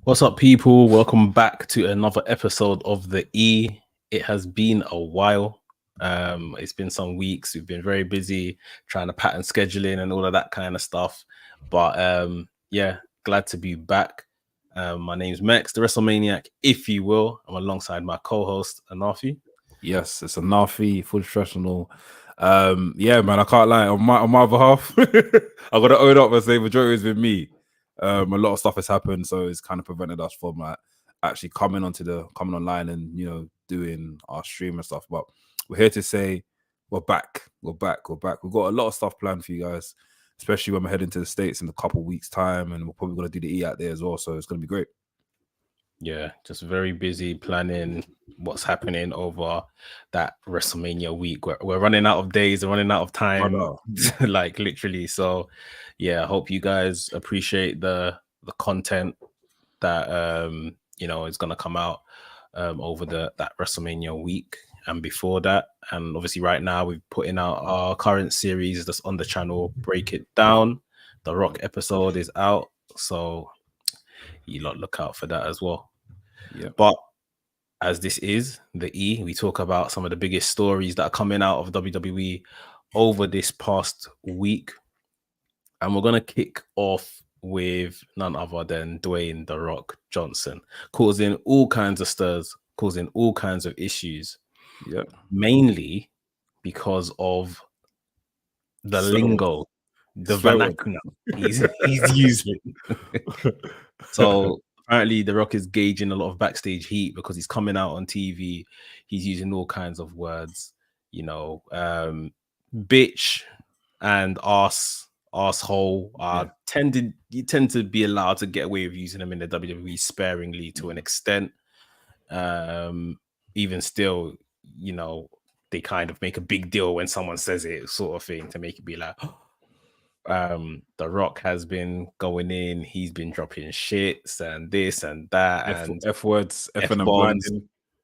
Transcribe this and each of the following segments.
What's up, people? Welcome back to another episode of the E. It has been a while. It's been some weeks. We've been very busy trying to pattern scheduling and all of that kind of stuff. But yeah, glad to be back. My name's Mex, the WrestleManiac, if you will. I'm alongside my co-host, Anafi. Yes, it's Anafi, full professional. Yeah, man, I can't lie. On my behalf, I gotta own up and say majority has been me. A lot of stuff has happened, so it's kind of prevented us from actually coming online and doing our stream and stuff. But we're here to say we're back. We've got a lot of stuff planned for you guys, especially when we're heading to the States in a couple of weeks' time, and we're probably gonna do the E out there as well. So it's gonna be great. Yeah, just very busy planning what's happening over that WrestleMania week. We're running out of days, we're running out of time, like literally. So yeah, I hope you guys appreciate the content that is gonna come out over that WrestleMania week and before that. And obviously right now we're putting out our current series that's on the channel, Break It Down. The Rock episode is out, so you lot look out for that as well. Yeah. But as this is the E, we talk about some of the biggest stories that are coming out of WWE over this past week. And we're going to kick off with none other than Dwayne The Rock Johnson, causing all kinds of stirs, causing all kinds of issues. Yeah. Mainly because of the lingo, the vernacular he's using. So apparently The Rock is gauging a lot of backstage heat because he's coming out on TV. He's using all kinds of words, bitch and asshole you tend to be allowed to get away with using them in the WWE sparingly to an extent. Even still, they kind of make a big deal when someone says it, sort of thing, to make it be like, The Rock has been going in, he's been dropping shits and this and that and F words, F-bombs.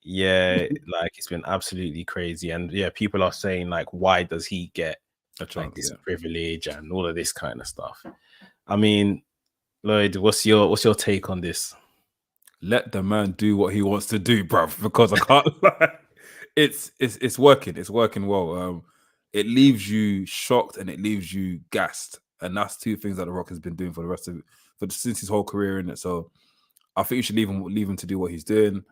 Yeah, like it's been absolutely crazy. And yeah, people are saying like, why does he get like this privilege and all of this kind of stuff? I mean, Lloyd, what's your take on this? Let the man do what he wants to do, bruv, because I can't lie. It's working. It's working well. It leaves you shocked and it leaves you gassed. And that's two things that The Rock has been doing for the rest of since his whole career in it. So I think you should leave him to do what he's doing.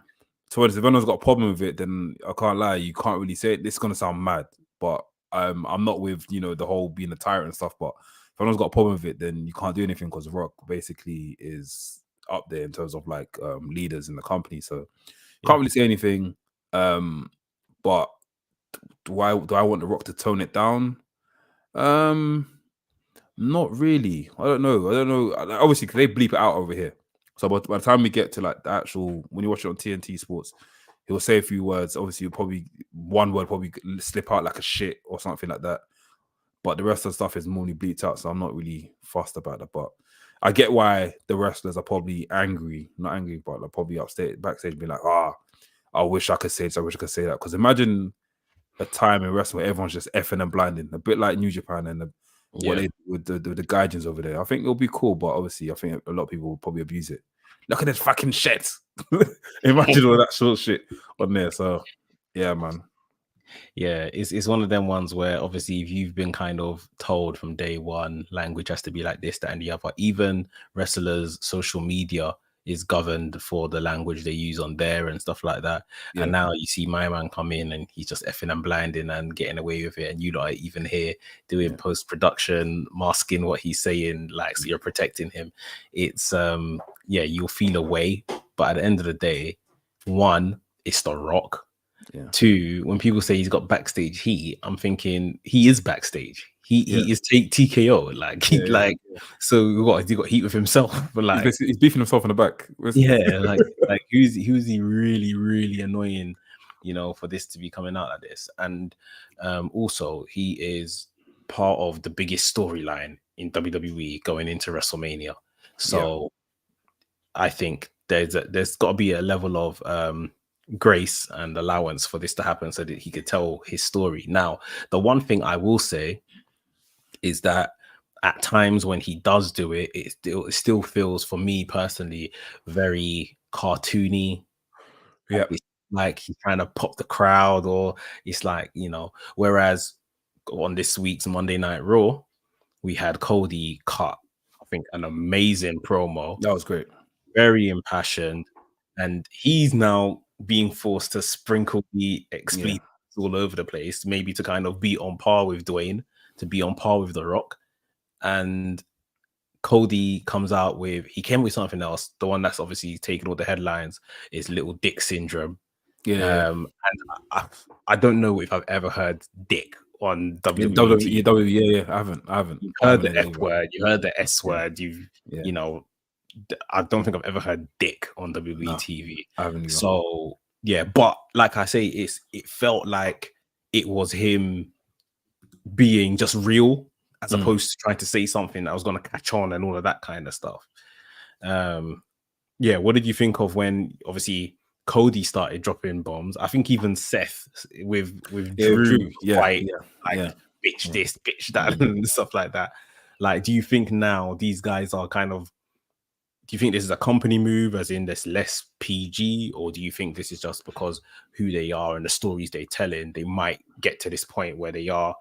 So if anyone's got a problem with it, then I can't lie, you can't really say it. This is gonna sound mad, but I'm not with the whole being a tyrant and stuff. But if anyone's got a problem with it, then you can't do anything because The Rock basically is up there in terms of like leaders in the company. So can't really say anything. But do I want The Rock to tone it down? Not really. I don't know. Obviously, because they bleep it out over here. So by the time we get to like the actual, when you watch it on TNT Sports, he'll say a few words. Obviously, one word probably slip out like a shit or something like that. But the rest of the stuff is normally bleeped out, so I'm not really fussed about that. But I get why the wrestlers are probably angry. Not angry, but like probably backstage, being like, I wish I could say this, I wish I could say that. Because imagine a time in wrestling where everyone's just effing and blinding, a bit like New Japan and what they do with the Gaijins over there. I think it'll be cool, but obviously I think a lot of people will probably abuse it. Look at this fucking shit. Imagine all that sort of shit on there. So yeah, man. Yeah, it's one of them ones where obviously if you've been kind of told from day one, language has to be like this, that, and the other. Even wrestlers' social media is governed for the language they use on there and stuff like that. Yeah. And now you see my man come in and he's just effing and blinding and getting away with it, and you not even here doing post-production, masking what he's saying, like, so you're protecting him. It's you'll feel away, but at the end of the day, one, it's The Rock. Yeah. Two, when people say he's got backstage heat, I'm thinking he is backstage. He is TKO. So what? Has he got heat with himself? But like he's beefing himself in the back. like who's he really, really annoying, for this to be coming out like this. And also he is part of the biggest storyline in WWE going into WrestleMania. So I think there's got to be a level of grace and allowance for this to happen so that he could tell his story. Now, the one thing I will say is that at times when he does do it, it still feels, for me personally, very cartoony. Yeah. Like he's trying to pop the crowd, or it's like, whereas on this week's Monday Night Raw, we had Cody cut, I think, an amazing promo, That was great. very impassioned, and he's now being forced to sprinkle the expletions all over the place, maybe to kind of be on par with Dwayne, to be on par with The Rock. And Cody comes out with, he came with something else. The one that's obviously taking all the headlines is Little Dick Syndrome. And I don't know if I've ever heard dick on WWE. I haven't. You've heard the F word, you heard the S word, I don't think I've ever heard dick on WWE TV. I haven't either. So yeah, but like I say, it felt like it was him being just real, as opposed to trying to say something that was going to catch on and all of that kind of stuff. What did you think of when obviously Cody started dropping bombs? I think even Seth with Drew, bitch this, bitch that, and stuff like that. Like, do you think now these guys are kind of, do you think this is a company move, as in there's less PG, or do you think this is just because who they are and the stories they're telling, they might get to this point where they are,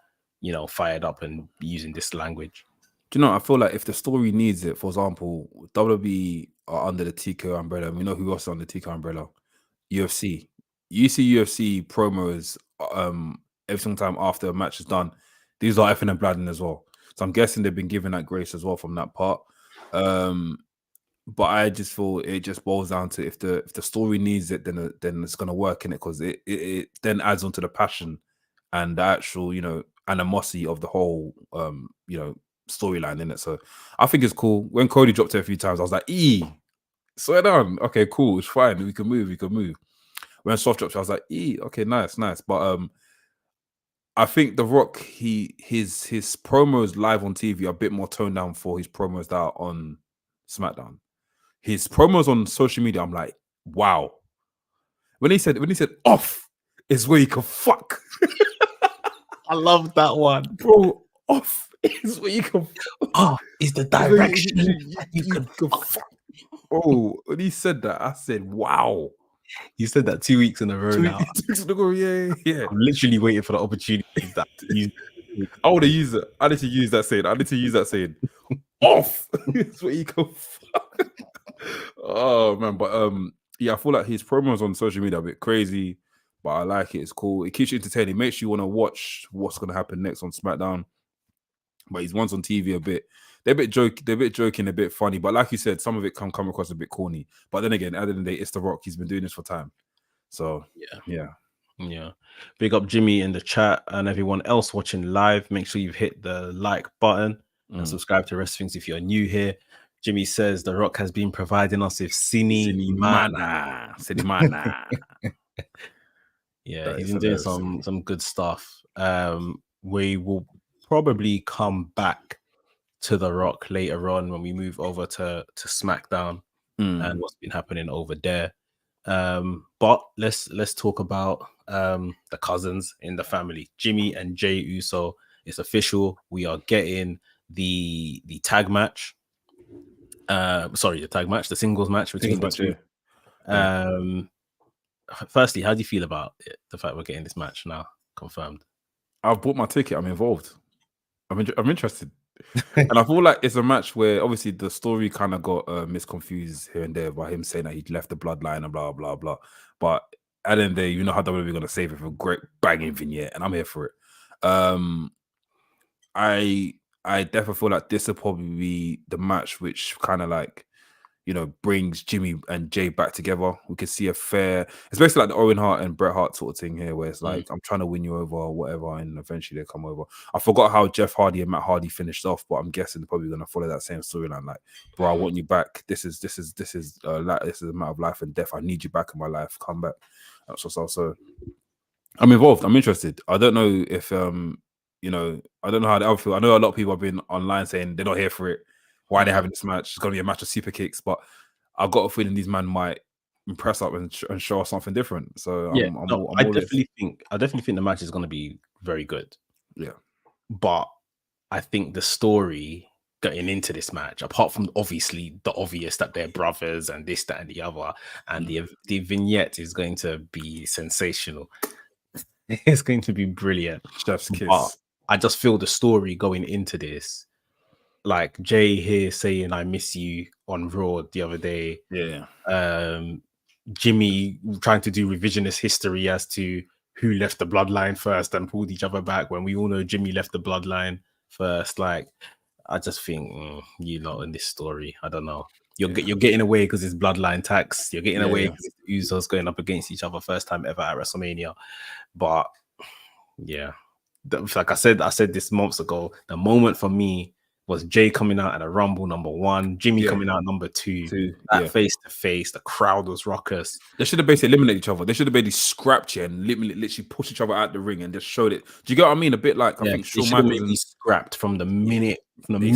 fired up and using this language? Do you know, I feel like if the story needs it, for example, WWE are under the TKO umbrella, and we know who else is under the TKO umbrella. UFC. You see UFC promos every single time after a match is done. These are effing and bladding as well. So I'm guessing they've been given that grace as well from that part. But I just feel it just boils down to if the story needs it, then it's gonna work in it, because it then adds on to the passion and the actual, animosity of the whole storyline in it. So I think it's cool. When Cody dropped it a few times, I was like, slow down. Okay, cool. It's fine. We can move. When Soft dropped, I was like, okay, nice. But I think The Rock, his promos live on TV are a bit more toned down for his promos that are on SmackDown. His promos on social media, I'm like, wow. When he said off is where you can fuck. I love that one, bro. Off is where you can. Off is the direction you can fuck. Oh, when he said that, I said, wow. You said that 2 weeks in a row now. 2 weeks in a row, yeah. I'm literally waiting for the opportunity that I want to use it. I need to use that saying. Off is where you can fuck. Oh man, but I feel like his promos on social media are a bit crazy, but I like it. It's cool. It keeps you entertaining. It makes you want to watch what's going to happen next on SmackDown. But his ones on TV they're a bit joking, a bit funny. But like you said, some of it can come across a bit corny. But then again, at the end of the day, it's The Rock. He's been doing this for time. So yeah. Big up Jimmy in the chat and everyone else watching live. Make sure you've hit the like button and subscribe to Rest Things if you're new here. Jimmy says The Rock has been providing us with Cine Mana. He's been doing some good stuff. We will probably come back to The Rock later on when we move over to SmackDown and what's been happening over there. But let's talk about the cousins in the family, Jimmy and Jey Uso. It's official. We are getting the tag match. The singles match between the two. Firstly, how do you feel about it, the fact we're getting this match now confirmed? I've bought my ticket. I'm involved. I'm interested. And I feel like it's a match where obviously the story kind of got misconfused here and there by him saying that he left the bloodline and blah blah blah. But at the end of the day, you know how WWE gonna save it for a great banging vignette, and I'm here for it. I definitely feel like this will probably be the match which kind of like, brings Jimmy and Jey back together. We could see a fair, it's basically like the Owen Hart and Bret Hart sort of thing here, where it's like, I'm trying to win you over or whatever, and eventually they come over. I forgot how Jeff Hardy and Matt Hardy finished off, but I'm guessing they're probably going to follow that same storyline. Like, bro, I want you back. This is a matter of life and death. I need you back in my life. Come back. So I'm involved. I'm interested. I don't know if I don't know how they feel. I know a lot of people have been online saying they're not here for it. Why they're having this match? It's going to be a match of super kicks, but I've got a feeling these men might impress up and show us something different. So I definitely think the match is going to be very good. Yeah, but I think the story getting into this match, apart from obviously the obvious that they're brothers and this, that, and the other. And the vignette is going to be sensational. It's going to be brilliant. Chef's But kiss. I just feel the story going into this, like Jay here saying "I miss you" on Raw the other day. Yeah. Jimmy trying to do revisionist history as to who left the bloodline first and pulled each other back when we all know Jimmy left the bloodline first. Like, I just think you lot in this story, I don't know. You're getting away because it's bloodline tax. You're getting away because it's Usos going up against each other first time ever at WrestleMania. But yeah, like I said this months ago. The moment for me was Jay coming out at a Rumble #1, Jimmy coming out #2. That face to face, the crowd was raucous. They should have basically eliminated each other. They should have basically scrapped you and literally pushed each other out the ring and just showed it. Do you get what I mean? A bit like I think Shawn Michaels scrapped from the minute they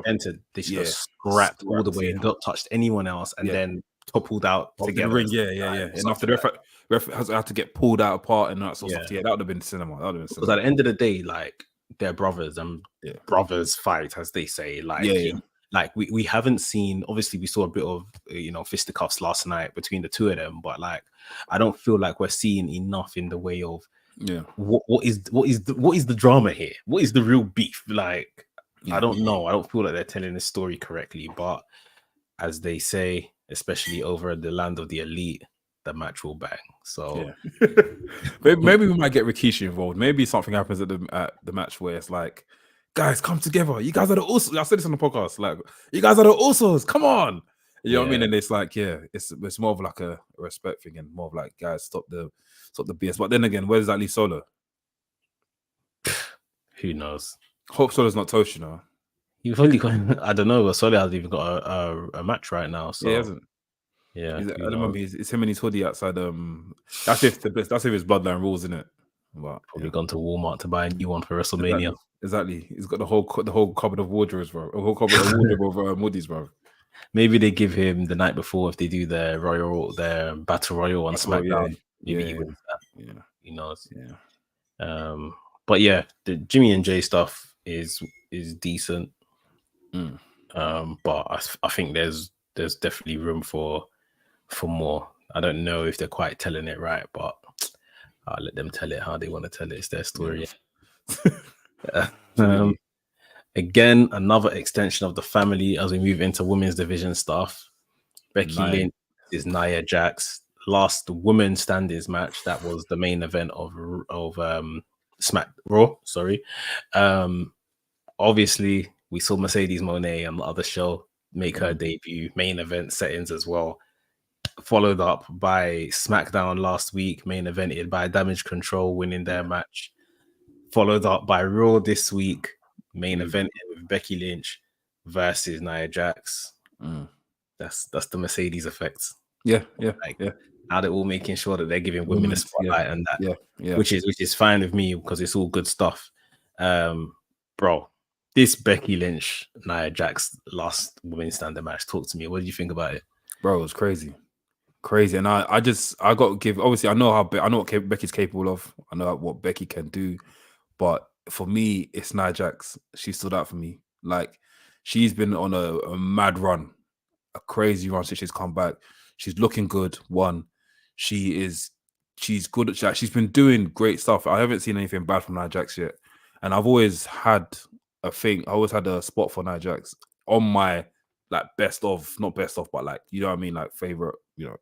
entered. They should have scrapped all the way, not touched anyone else, and then toppled out together. The ring, and after the ref has had to get pulled out apart and that sort of stuff. Yeah, that would have been cinema. Because at the end of the day, like, they're brothers and brothers fight, as they say. Like, like we haven't seen. Obviously, we saw a bit of fisticuffs last night between the two of them, but like, I don't feel like we're seeing enough in the way of what is the drama here? What is the real beef? Like, I don't know. I don't feel like they're telling the story correctly. But as they say, especially over the land of the elite, the match will bang. So maybe we might get Rikishi involved. Maybe something happens at the match where it's like, guys, come together. You guys are the Usos. I said this on the podcast. Like, you guys are the Usos. Come on. You know what I mean? And it's like, it's more of like a respect thing and more of like, guys, stop the BS. But then again, where does that leave Solo? Who knows? Hope Solo's not toast, you know. You've only got, I don't know, but Solo hasn't even got a match right now. So he hasn't. Yeah, I don't remember. It's him and his hoodie outside. That's if his bloodline rules, isn't it? But probably gone to Walmart to buy a new one for WrestleMania. Exactly. He's got the whole cupboard of wardrobes, bro. A whole cupboard of wardrobe of hoodies, bro. Maybe they give him the night before if they do their battle royal on SmackDown. Maybe he wins that. Yeah, he knows. Yeah. But yeah, the Jimmy and Jay stuff is decent. But I think there's definitely room for more. I don't know if they're quite telling it right, but I'll let them tell it how they want to tell it. It's their story. Again, another extension of the family as we move into women's division stuff. Becky Lynch is Nia Jaxs. Last women standings match, that was the main event of Raw. Sorry. Obviously, we saw Mercedes Moné on the other show make her debut, main event settings as well. Followed up by SmackDown last week, main evented by Damage Control winning their match. Followed up by Raw this week, main evented with Becky Lynch versus Nia Jaxs. That's the Mercedes effect. How they're all making sure that they're giving women a spotlight and that, which is fine with me because it's all good stuff. Bro, this Becky Lynch Nia Jaxs last women's standard match. Talk to me. What did you think about it, bro? It was crazy. And I got to give. Obviously, I know what Becky's capable of. I know what Becky can do, but for me, it's Nia Jaxs. She stood out for me. Like, she's been on a mad run, a crazy run since she's come back. She's looking good. She's good. She's been doing great stuff. I haven't seen anything bad from Nia Jaxs yet, and I've always had a thing. I always had a spot for Nia Jaxs on my like not best of, but like, you know what I mean, like favorite, you know.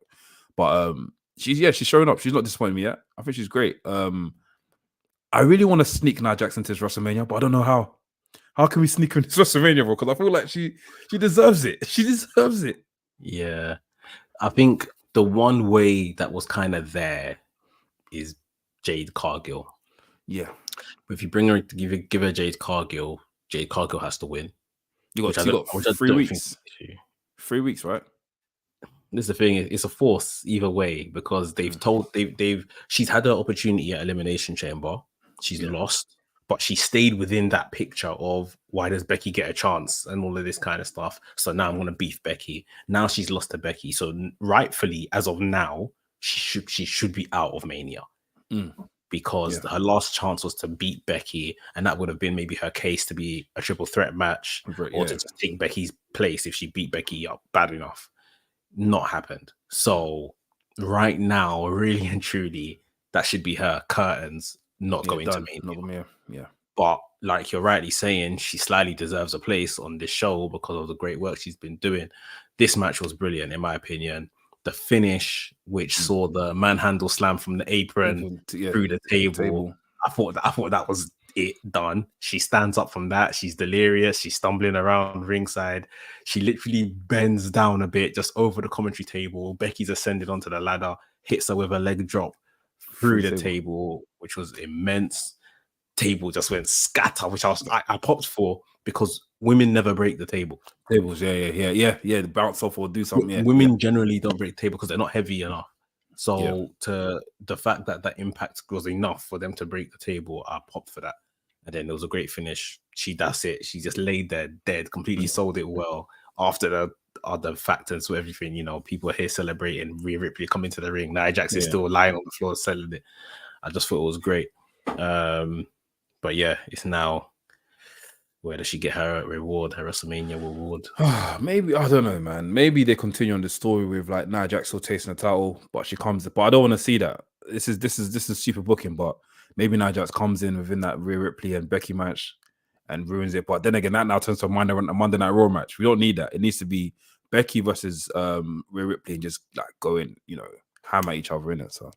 But she's showing up. She's not disappointing me yet. I think she's great. I really want to sneak Nia Jaxs into this WrestleMania, but I don't know how. How can we sneak her into this WrestleMania, bro? Because I feel like she deserves it. She deserves it. Yeah, I think the one way that was kind of there is Jade Cargill. Yeah, but if you bring her, give her Jade Cargill has to win. You got 3 weeks. 3 weeks, right? This is the thing. It's a force either way because she's had her opportunity at Elimination Chamber. She's lost, but she stayed within that picture of why does Becky get a chance and all of this kind of stuff. So now I'm going to beef Becky. Now she's lost to Becky. So rightfully, as of now, she should be out of Mania. because her last chance was to beat Becky, and that would have been maybe her case to be a triple threat match or to just take Becky's place if she beat Becky up bad enough. Not happened. So right now, really and truly, that should be her curtains not going to main. But like you're rightly saying, she slightly deserves a place on this show because of the great work she's been doing. This match was brilliant, in my opinion. The finish, which saw the manhandle slam from the apron through the table. I thought that was it done. She stands up from that. She's delirious. She's stumbling around ringside. She literally bends down a bit just over the commentary table. Becky's ascended onto the ladder, hits her with a leg drop through the table, which was immense. Table just went scatter, which I popped for because women never break the table. Tables, yeah. Bounce off or do something. Women generally don't break the table because they're not heavy enough. So to the fact that impact was enough for them to break the table, I popped for that. And then there was a great finish. She does it. She just laid there dead, completely sold it well. After the other factors with everything, you know, people are here celebrating. Rhea Ripley coming to the ring. Nia Jaxs is still lying on the floor selling it. I just thought it was great. But yeah, it's now, where does she get her reward, her WrestleMania reward? Maybe, I don't know, man. Maybe they continue on the story with like Nia Jax still tasting the title, but she comes. But I don't want to see that. This is super booking. But maybe Nia Jax comes in within that Rhea Ripley and Becky match and ruins it. But then again, that now turns to a Monday Night Raw match. We don't need that. It needs to be Becky versus Rhea Ripley and just like going, you know, hammer each other in it. So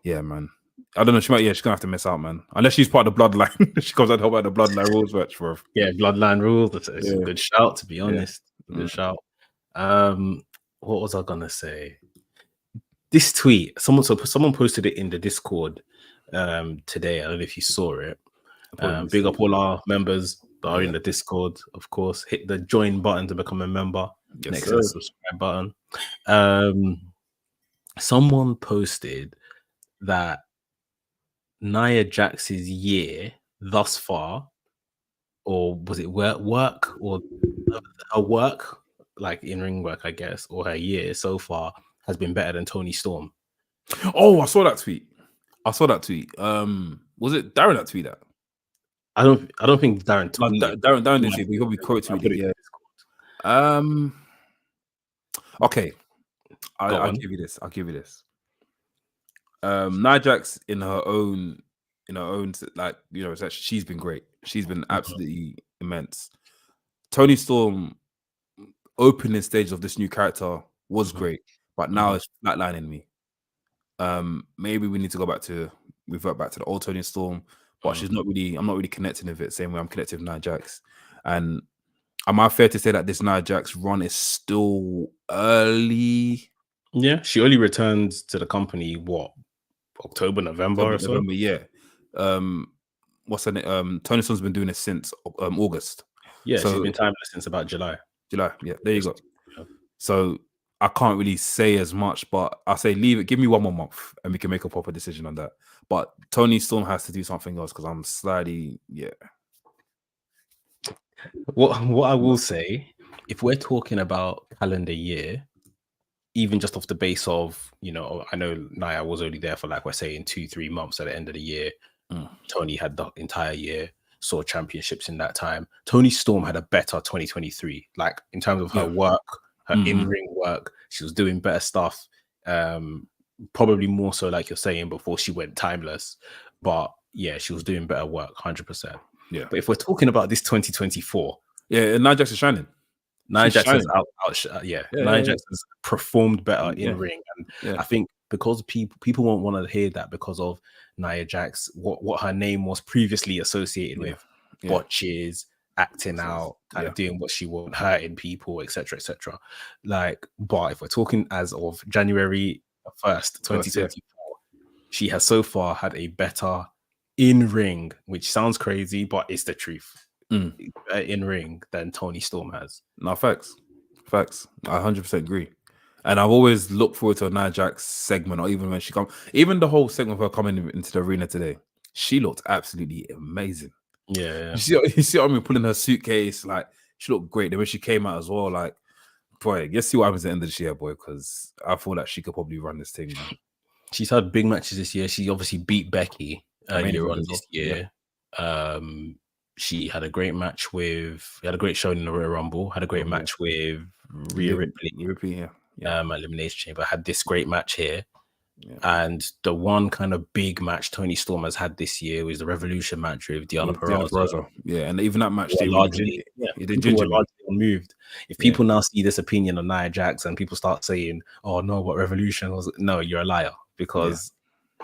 yeah, man. I don't know. She's gonna have to miss out, man. Unless she's part of the bloodline. She comes out to help out the bloodline rules match for her. Yeah, bloodline rules. It's a good shout, to be honest. Good shout. What was I gonna say? This tweet, someone posted it in the Discord today. I don't know if you saw it. Big up all our members that are in the Discord, of course. Hit the join button to become a member. Next to the subscribe button. Someone posted that Nia Jaxs Year thus far, or was it work or her work, like in ring work, I guess, or her year so far has been better than Toni Storm. Oh, I saw that tweet. Was it Darren that tweeted that? I don't think Darren tweeted. Darren didn't see it, but he probably quote tweeted. Yeah. Okay. I'll give you this. Nia Jax in her own, like, you know, she's been great. She's been absolutely immense. Toni Storm opening stage of this new character was great, but now it's flatlining me. Maybe we need to revert back to the old Toni Storm, but I'm not really connecting with it the same way I'm connected with Nia Jax. And am I fair to say that this Nia Jax run is still early? Yeah, she only returned to the company October, November, yeah. What's her name? Toni Storm's been doing it since August. Yeah, so she's been timeless since about July. Yeah, there you go. So I can't really say as much, but I say leave it. Give me 1 more month, and we can make a proper decision on that. But Toni Storm has to do something else because I'm slightly, What I will say, if we're talking about calendar year, even just off the base of, you know, I know Nia was only there for, like, we're saying 2-3 months at the end of the year. Toni had the entire year, saw championships in that time. Toni Storm had a better 2023, like in terms of her work, her in-ring work. She was doing better stuff. Probably more so, like you're saying, before she went timeless. But yeah, she was doing better work, 100%. Yeah. But if we're talking about this 2024, Nia Jax is shining. Nia Jax has Nia Jax has performed better in ring, and I think because people won't want to hear that because of Nia Jax, what her name was previously associated with, botches, acting out, kind of doing what she wants, hurting people, etc., etc. Like, but if we're talking as of January 1st, 2024, she has so far had a better in ring, which sounds crazy, but it's the truth. In ring than Toni Storm has. No, facts. I 100% agree. And I've always looked forward to a Nia Jax segment, or even when she comes, even the whole segment of her coming into the arena today, she looked absolutely amazing. Yeah. You see what I mean? Pulling her suitcase, like, she looked great. Then when she came out as well, like, boy, let's see what happens at the end of this year, boy, because I feel like she could probably run this thing, man. She's had big matches this year. She obviously beat Becky earlier on this year. She had a great match had a great showing in the Royal Rumble. Had a great match with Rhea Ripley. Elimination Chamber. Had this great match here. Yeah. And the one kind of big match Toni Storm has had this year was the Revolution match with Deonna Purrazzo. Yeah, and even that match, people were largely unmoved. If people now see this opinion of Nia Jax and people start saying, "Oh no, what Revolution was?" No, you're a liar, because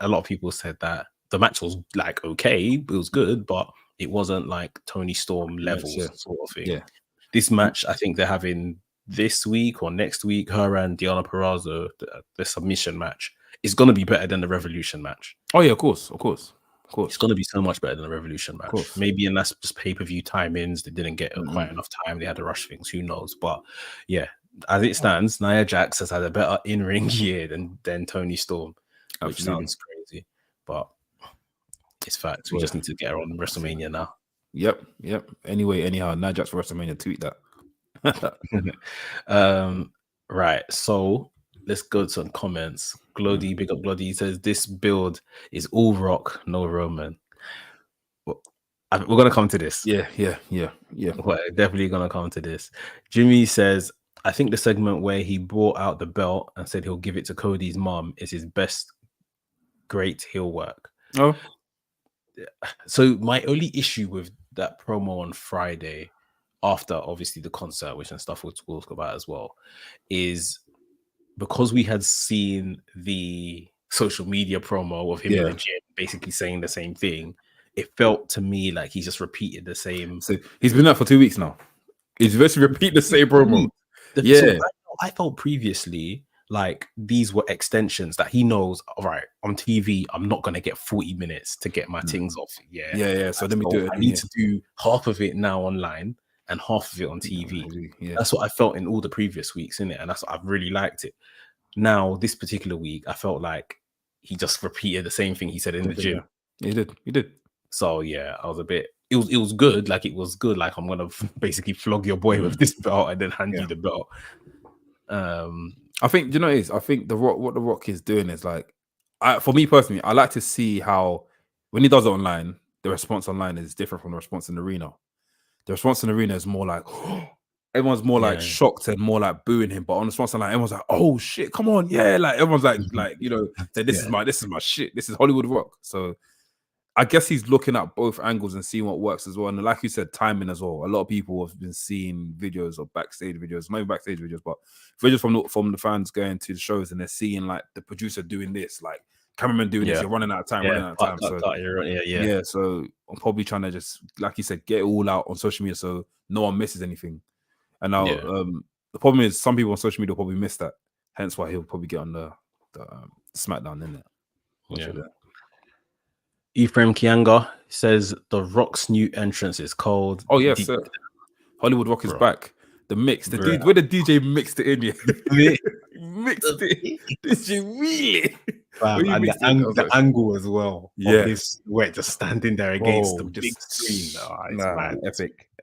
a lot of people said that the match was like okay, it was good, but it wasn't like Toni Storm levels sort of thing. Yeah. This match, I think they're having this week or next week, her and Deonna Purrazzo, the submission match, is going to be better than the Revolution match. Oh yeah, of course. It's going to be so much better than the Revolution match. Maybe, and that's just pay-per-view timings. They didn't get quite enough time. They had to rush things. Who knows? But yeah, as it stands, Nia Jax has had a better in-ring year than Toni Storm, which sounds crazy, but it's facts. We just need to get her on WrestleMania now. Yep. Anyway, anyhow, Nia Jax for WrestleMania. Tweet that. Right. So let's go to some comments. Glody, big up Glody, says this build is all Rock, no Roman. Well, we're gonna come to this. Yeah. We're definitely gonna come to this. Jimmy says, I think the segment where he brought out the belt and said he'll give it to Cody's mom is his best great heel work. Oh. So my only issue with that promo on Friday, after obviously the concert, which and stuff we'll talk about as well, is because we had seen the social media promo of him in the gym basically saying the same thing. It felt to me like he just repeated the same. So he's been out for 2 weeks now. He's basically repeat the same promo. So I felt previously like these were extensions that he knows, all right, on TV, I'm not going to get 40 minutes to get my things off. Yeah. So let me do it. I need to do half of it now online and half of it on TV. That's what I felt in all the previous weeks, innit? And that's what I've really liked it. Now, this particular week, I felt like he just repeated the same thing he said in the gym. He did. So yeah, I was a bit. It was good. Like it was good. Like I'm gonna basically flog your boy with this belt and then hand you the belt. I think, you know what it is? I think what the Rock is doing is like, for me personally, I like to see how when he does it online, the response online is different from the response in the arena. The response in the arena is more like everyone's more like shocked and more like booing him, but on the response online, everyone's like, "Oh shit, come on, yeah!" Like everyone's like you know, say, "This is my shit. This is Hollywood Rock." So I guess he's looking at both angles and seeing what works as well. And like you said, timing as well. A lot of people have been seeing videos of backstage videos, not even backstage videos, but videos from the fans going to the shows, and they're seeing like the producer doing this, like cameraman doing this. You're running out of time, So I'm probably trying to just, like you said, get it all out on social media so no one misses anything. And now the problem is some people on social media will probably miss that. Hence why he'll probably get on the SmackDown, isn't it? Ephraim Kianga says the Rock's new entrance is called. Oh yes, Hollywood Rock is back. The mix, the DJ mixed it in, mixed it. DJ really, and the angle as well. Yeah, this where just standing there against the big screen.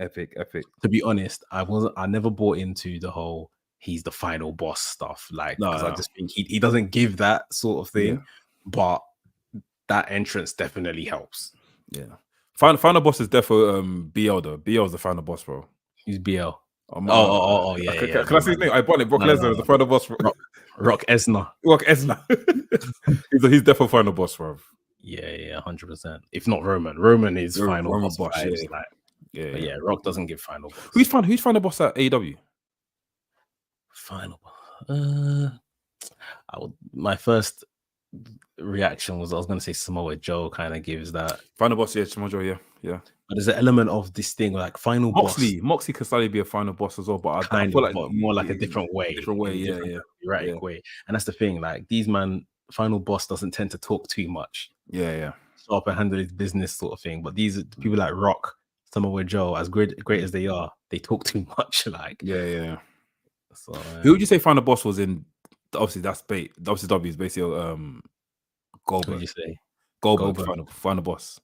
Epic. To be honest, I never bought into the whole he's the final boss stuff. Like, because I just think he doesn't give that sort of thing, but that entrance definitely helps. Yeah. Final boss is defo BL though. BL is the final boss, bro. Who's BL? Yeah. Can I say his name? I bought it. Brock Lesnar is the final boss. Rock Esna. He's defo final boss, bro. Yeah, 100%. If not Roman. Roman is final boss. Rock doesn't give final boss. Who's final boss at AEW? Final boss. My first reaction was I was going to say Samoa Joe kind of gives that final boss. Samoa Joe, yeah. But there's an element of this thing like final boss. Moxley could slightly be a final boss as well, but I feel like more like a different way. Erratic way. And that's the thing. Like these final boss doesn't tend to talk too much. Yeah. Sharp and handle his business sort of thing. But these people like Rock, Samoa Joe, as great as they are, they talk too much. Like So who would you say final boss was in? Obviously, that's WCW is basically Goldberg. What would you say? Goldberg. Final boss.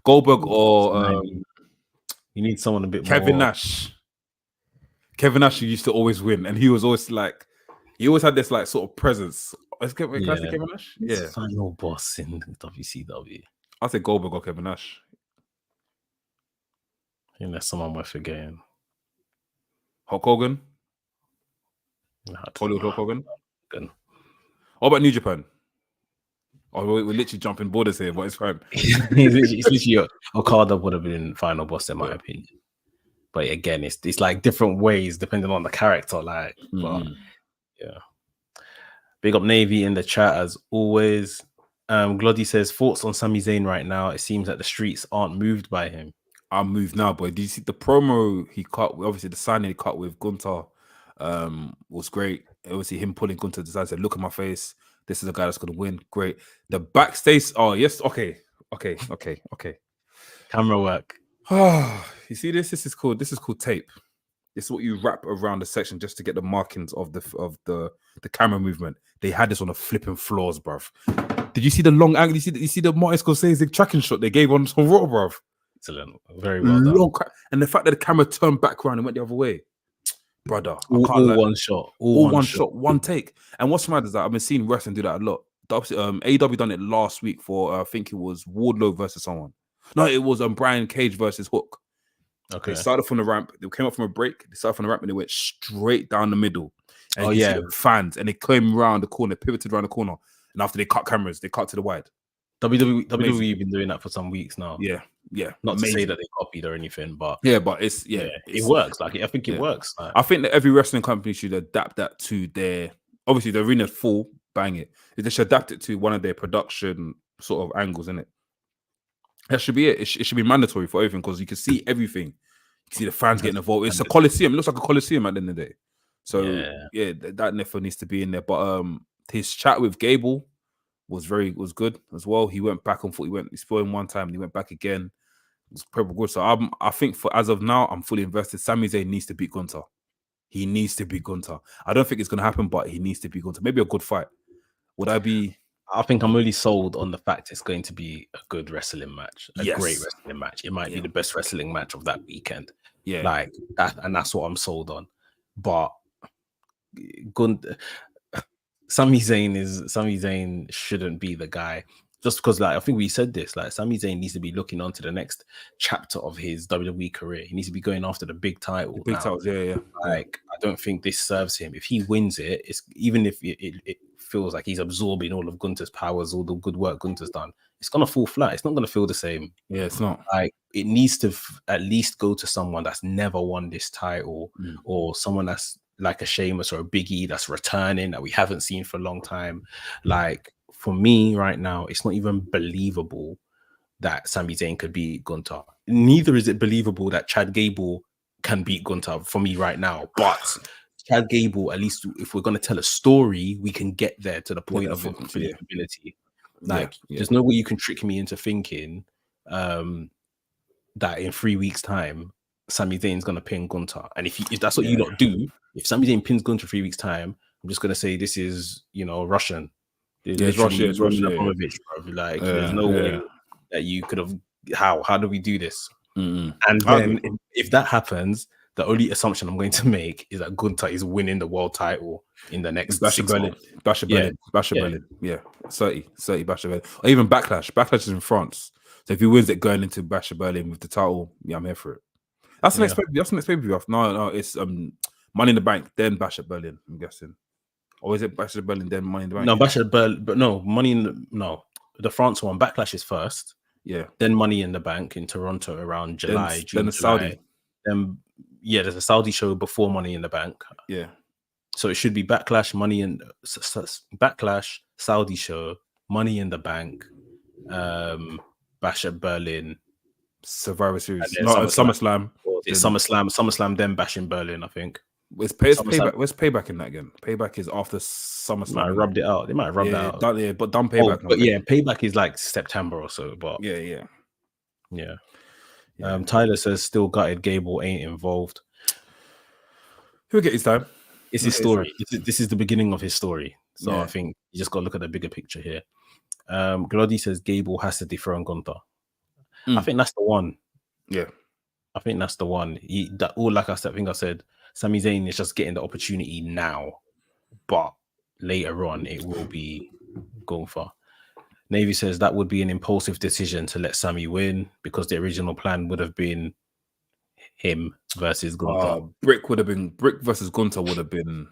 Goldberg or you need someone a bit Kevin more. Nash. Kevin Nash used to always win, and he was always like, he always had this like sort of presence Can I say Kevin Nash? Yeah. Final boss in WCW. I'll say Goldberg or Kevin Nash. I think there's someone we're forgetting. Hulk Hogan? Hollywood Hulk Hogan? What about New Japan? Oh, we're literally jumping borders here, but it's fine. It's literally Okada would have been final boss in my opinion. But again, it's like different ways depending on the character. Like, but yeah. Big up Navy in the chat as always. Gloddy says thoughts on Sami Zayn right now. It seems that the streets aren't moved by him. I'm moved now, boy. Did you see the promo he cut? Obviously, the signing he cut with Gunther was great. Obviously, him pulling Gunther to the side, said, "Look at my face. This is a guy that's going to win." Great. The backstage. Oh yes. Okay. Camera work. You see this? This is called tape. This is what you wrap around the section just to get the markings of the camera movement. They had this on the flipping floors, bruv. Did you see the long angle? You see the Martin Scorsese tracking shot they gave on Raw, bruv? Excellent. Very well done. And the fact that the camera turned back around and went the other way. Brother. All one shot. All one shot. One take. And what's mad is that I've been seeing wrestling do that a lot. AEW done it last week for, I think it was Wardlow versus someone. No, it was Brian Cage versus Hook. Okay. They started from the ramp. They came up from a break. They started from the ramp and they went straight down the middle. And fans. And they came around the corner, pivoted around the corner. And after they cut cameras, they cut to the wide. WWE been doing that for some weeks now. Yeah. Not to say that they copied or anything, but it works. Like I think it works. Like, I think that every wrestling company should adapt that to their. Obviously, the arena's full, bang it. They should adapt it to one of their production sort of angles, innit? That should be it. It should be mandatory for everything because you can see everything. You can see the fans getting involved. It's a coliseum. It looks like a coliseum at the end of the day. So that never needs to be in there. But his chat with Gable was good as well. He went back and forth. He spoiled him one time and he went back again. It was probably good. So I think as of now, I'm fully invested. Sami Zayn needs to beat Gunther. He needs to beat Gunther. I don't think it's gonna happen, but he needs to beat Gunther. Maybe a good fight. Would I be? I think I'm really sold on the fact it's going to be a good wrestling match, great wrestling match. It might be the best wrestling match of that weekend. Yeah, like that, and that's what I'm sold on. But Sami Zayn shouldn't be the guy. Just because, like, I think we said this, like, Sami Zayn needs to be looking on to the next chapter of his WWE career. He needs to be going after the big title. Big titles, yeah. Like, I don't think this serves him. If he wins it, it's even if it feels like he's absorbing all of Gunther's powers, all the good work Gunther's done, it's gonna fall flat. It's not gonna feel the same. Yeah, it's not. Like, it needs to at least go to someone that's never won this title, or someone that's like a Sheamus or a Big E that's returning that we haven't seen for a long time. Like, for me right now, it's not even believable that Sami Zayn could beat Gunther. Neither is it believable that Chad Gable can beat Gunther for me right now. But Chad Gable, at least if we're going to tell a story, we can get there to the point of believability. Like, there's no way you can trick me into thinking that in 3 weeks' time, Sami Zayn's going to pin Gunther. And if that's what you lot do, if Sami Zayn pins Gunther 3 weeks' time, I'm just going to say this is, Russian. It's Russia. Like, there's no way that you could have. How do we do this? And then if that happens, the only assumption I'm going to make is that Gunther is winning the world title in the next Basher Berlin. Yeah, 30 Basher Berlin. Or even Backlash. Backlash is in France. So if he wins it going into Basher Berlin with the title, I'm here for it. That's the next pay-per-view. No, it's Money in the Bank, then Basher Berlin, I'm guessing. Or is it Basher Berlin, then Money in the Bank? No, Basher Berlin, but no, the France one. Backlash is first. Yeah. Then Money in the Bank in Toronto around July, June, then the Saudi. Then there's a Saudi show before Money in the Bank. Yeah. So it should be Backlash, Backlash, Saudi show, Money in the Bank, Basher Berlin, Survivor Series, SummerSlam. It's SummerSlam, then Bash in Berlin, I think. Where's Payback? Where's Payback in that again? Payback is after SummerSlam. They rubbed it out. They might have rubbed it out. But done Payback. Payback is like September or so. But yeah. Tyler says still gutted Gable ain't involved. He'll get his time. It's his story. This is the beginning of his story. So I think you just got to look at the bigger picture here. Glody says Gable has to dethrone Gunther. I think that's the one. Yeah. I think that's the one. Like I said, Sami Zayn is just getting the opportunity now. But later on it will be Gunther. Navy says that would be an impulsive decision to let Sammy win because the original plan would have been him versus Gunther. Brick versus Gunther would have been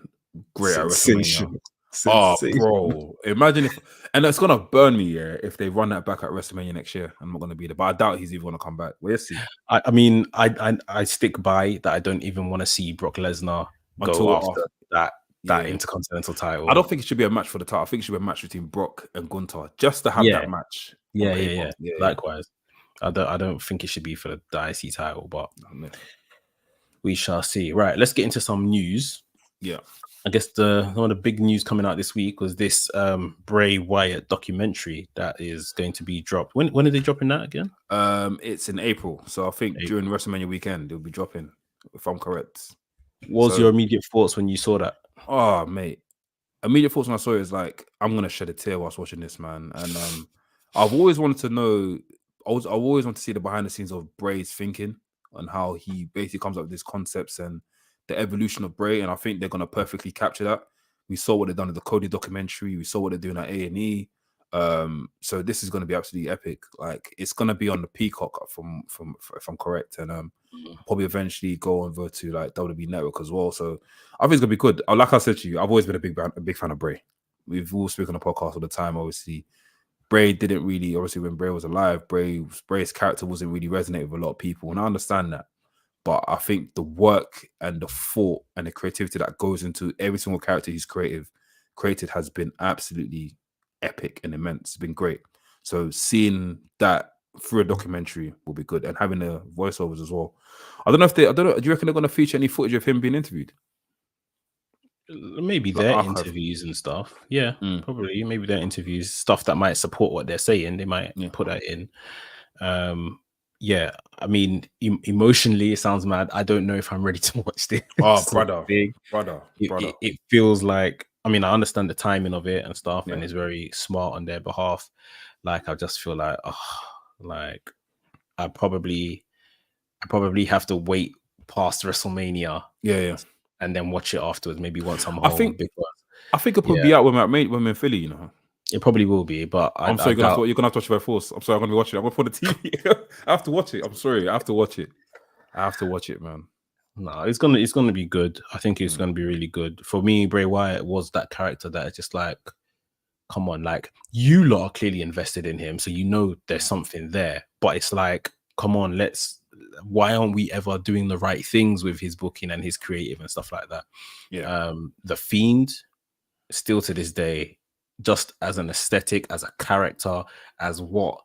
great at WrestleMania. Sensation. Oh, bro. Imagine if, and it's gonna burn me, if they run that back at WrestleMania next year. I'm not gonna be there, but I doubt he's even gonna come back. We'll see. I mean, I stick by that. I don't even want to see Brock Lesnar go after that Intercontinental title. I don't think it should be a match for the title. I think it should be a match between Brock and Gunther just to have that match. Yeah. Likewise. I don't think it should be for the IC title, but we shall see. Right, let's get into some news. Yeah. I guess one of the big news coming out this week was this Bray Wyatt documentary that is going to be dropped. When are they dropping that again? It's in April, so I think during WrestleMania weekend they'll be dropping, if I'm correct. What was your immediate thoughts when you saw that? Oh, mate. Immediate thoughts when I saw it is like, I'm gonna shed a tear whilst watching this, man. And I've always wanted to know. I always want to see the behind the scenes of Bray's thinking and how he basically comes up with these concepts and the evolution of Bray. And I think they're gonna perfectly capture that. We saw what they've done with the Cody documentary. We saw what they're doing at A&E. So this is gonna be absolutely epic. Like, it's gonna be on the Peacock from if I'm correct, and probably eventually go over to like WWE Network as well. So I think it's gonna be good. Like I said to you, I've always been a big fan of Bray. We've all spoken on the podcast all the time. Obviously, Bray didn't really. Obviously, when Bray was alive, Bray's character wasn't really resonating with a lot of people, and I understand that. But I think the work and the thought and the creativity that goes into every single character he's created has been absolutely epic and immense. It's been great. So seeing that through a documentary will be good, and having the voiceovers as well. I don't know. Do you reckon they're going to feature any footage of him being interviewed? Maybe their interviews and stuff. Yeah, probably. Maybe their interviews, stuff that might support what they're saying. They might put that in. Yeah, I mean, emotionally, it sounds mad. I don't know if I'm ready to watch this. Oh, brother. It feels like, I mean, I understand the timing of it and stuff, and it's very smart on their behalf. Like, I just feel like, like I probably have to wait past WrestleMania. And then watch it afterwards. Maybe once I'm home. I think it'll probably be out when I'm in Philly. You know, it probably will be. But I'm sorry, you're gonna have to watch it by force. I'm sorry, I'm gonna be watching it. I'm gonna put the TV. I have to watch it. I'm sorry, I have to watch it, man. No, it's gonna be good. I think it's gonna be really good. For me, Bray Wyatt was that character that is just like, come on, like, you lot are clearly invested in him, so you know there's something there. But it's like, come on, why aren't we ever doing the right things with his booking and his creative and stuff like that? The Fiend, still to this day, just as an aesthetic, as a character, as what,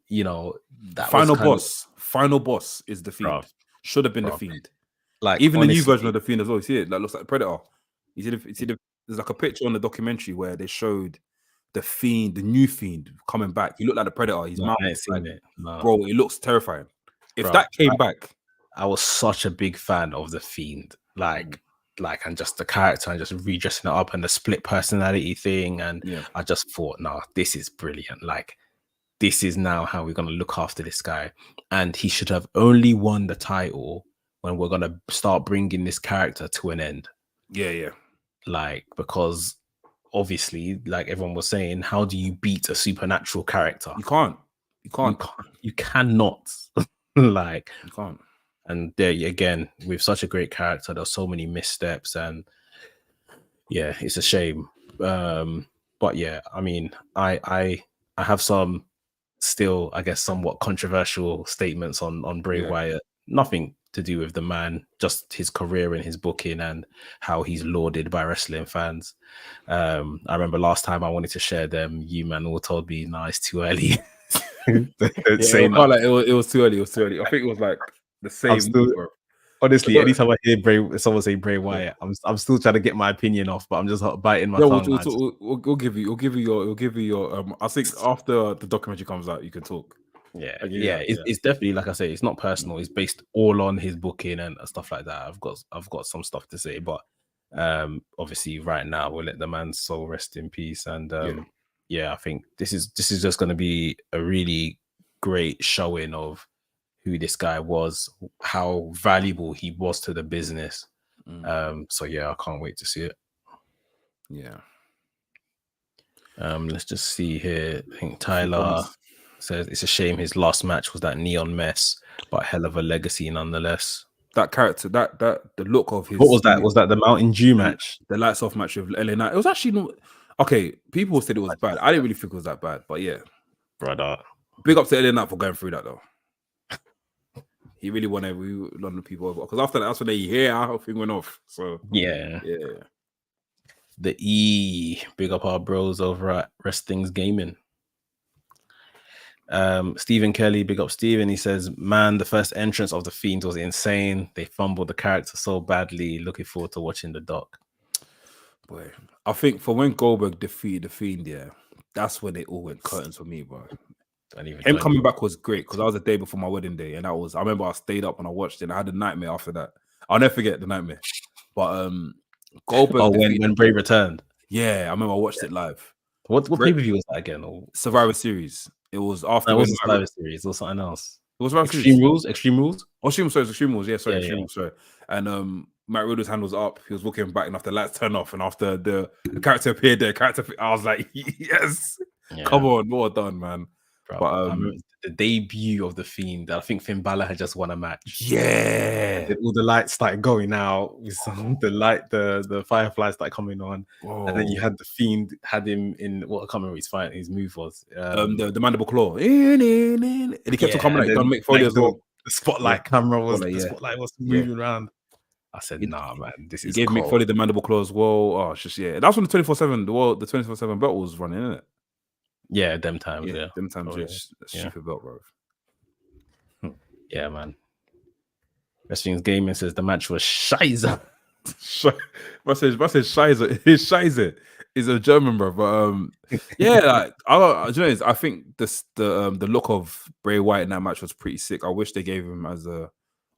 you know, that final boss is the Fiend. Should have been the Fiend. Like, even honestly, the new version of the Fiend as well. You see it, that looks like Predator. You see there's like a picture on the documentary where they showed the Fiend, the new Fiend coming back. He looked like the Predator. His mouth, bro, it looks terrifying. If that came back, I was such a big fan of the Fiend, like, and just the character and just redressing it up and the split personality thing. And I just thought, no, this is brilliant. Like, this is now how we're going to look after this guy. And he should have only won the title when we're going to start bringing this character to an end. Yeah. Like, because obviously, like everyone was saying, how do you beat a supernatural character? You can't. You cannot. Like, you can't. And there again, with such a great character, there's so many missteps, and yeah, it's a shame. But yeah, I mean, I have some still, I guess, somewhat controversial statements on Bray Wyatt. Nothing to do with the man, just his career and his booking and how he's lauded by wrestling fans. I remember last time I wanted to share them, you man all told me, no, it's too early. It was too early. I think it was like the same. Honestly, anytime I hear someone say Bray Wyatt, I'm still trying to get my opinion off, but I'm just biting my tongue. We'll give you your. I think after the documentary comes out, you can talk. It's definitely, like I say, it's not personal. It's based all on his booking and stuff like that. I've got some stuff to say, but obviously, right now we'll let the man's soul rest in peace. And I think this is just going to be a really great showing of who this guy was, how valuable he was to the business. So yeah, I can't wait to see it. Yeah. Let's just see here. I think A few Tyler comments. says it's a shame his last match was that neon mess, but hell of a legacy nonetheless. That character, that the look of What his was that? Was that the Mountain Dew match? the lights off match with LA Knight. It was actually not okay. People said it was bad. I didn't really think it was that bad, but yeah. Brother. Big up to LA Knight for going through that though. He really won every London people over because after that, that's when they hear how thing went off. So Yeah. yeah. The E, big up our bros over at Wrestling's Gaming. Stephen Kelly, big up Stephen. He says, man, the first entrance of the Fiend was insane. They fumbled the character so badly. Looking forward to watching the doc. Boy, I think for when Goldberg defeated the Fiend, yeah, that's when it all went curtains for me, bro. Him coming back was great because that was the day before my wedding day, and I remember I stayed up and I watched it and I had a nightmare after that. I'll never forget the nightmare. But Goldberg when Bray returned. Yeah, I remember I watched it live. What pay-per-view was that again? Survivor Series. It was after Survivor Series or something else. It was Survivor Extreme Series. Rules? Extreme Rules? Oh, Extreme Rules. Yeah, sorry, Extreme Rules, sorry. And Matt Riddle's hand was up. He was looking back, and after the lights turned off, and after the character appeared there, I was like, yes, come on, well done, man. Bro, but I remember the debut of the Fiend. I think Finn Balor had just won a match. Yeah, all the lights started going out. The fireflies started coming on, and then you had the Fiend had him in what I can't remember his move was. The mandible claw, and he kept on coming. Like, Mick Foley as well. The spotlight camera was the spotlight was moving around. I said, nah, man, this is. He gave Mick Foley the mandible claw as well. Oh, it's just that's when the 24/7 the 24/7 belt was running, isn't it? Yeah, them times. Them times. Stupid belt, bro. Yeah, man. Wrestling's Gaming says the match was Scheiße. I said Scheiße. His Scheiße is a German, bro. But yeah, like I think the look of Bray Wyatt in that match was pretty sick. I wish they gave him as a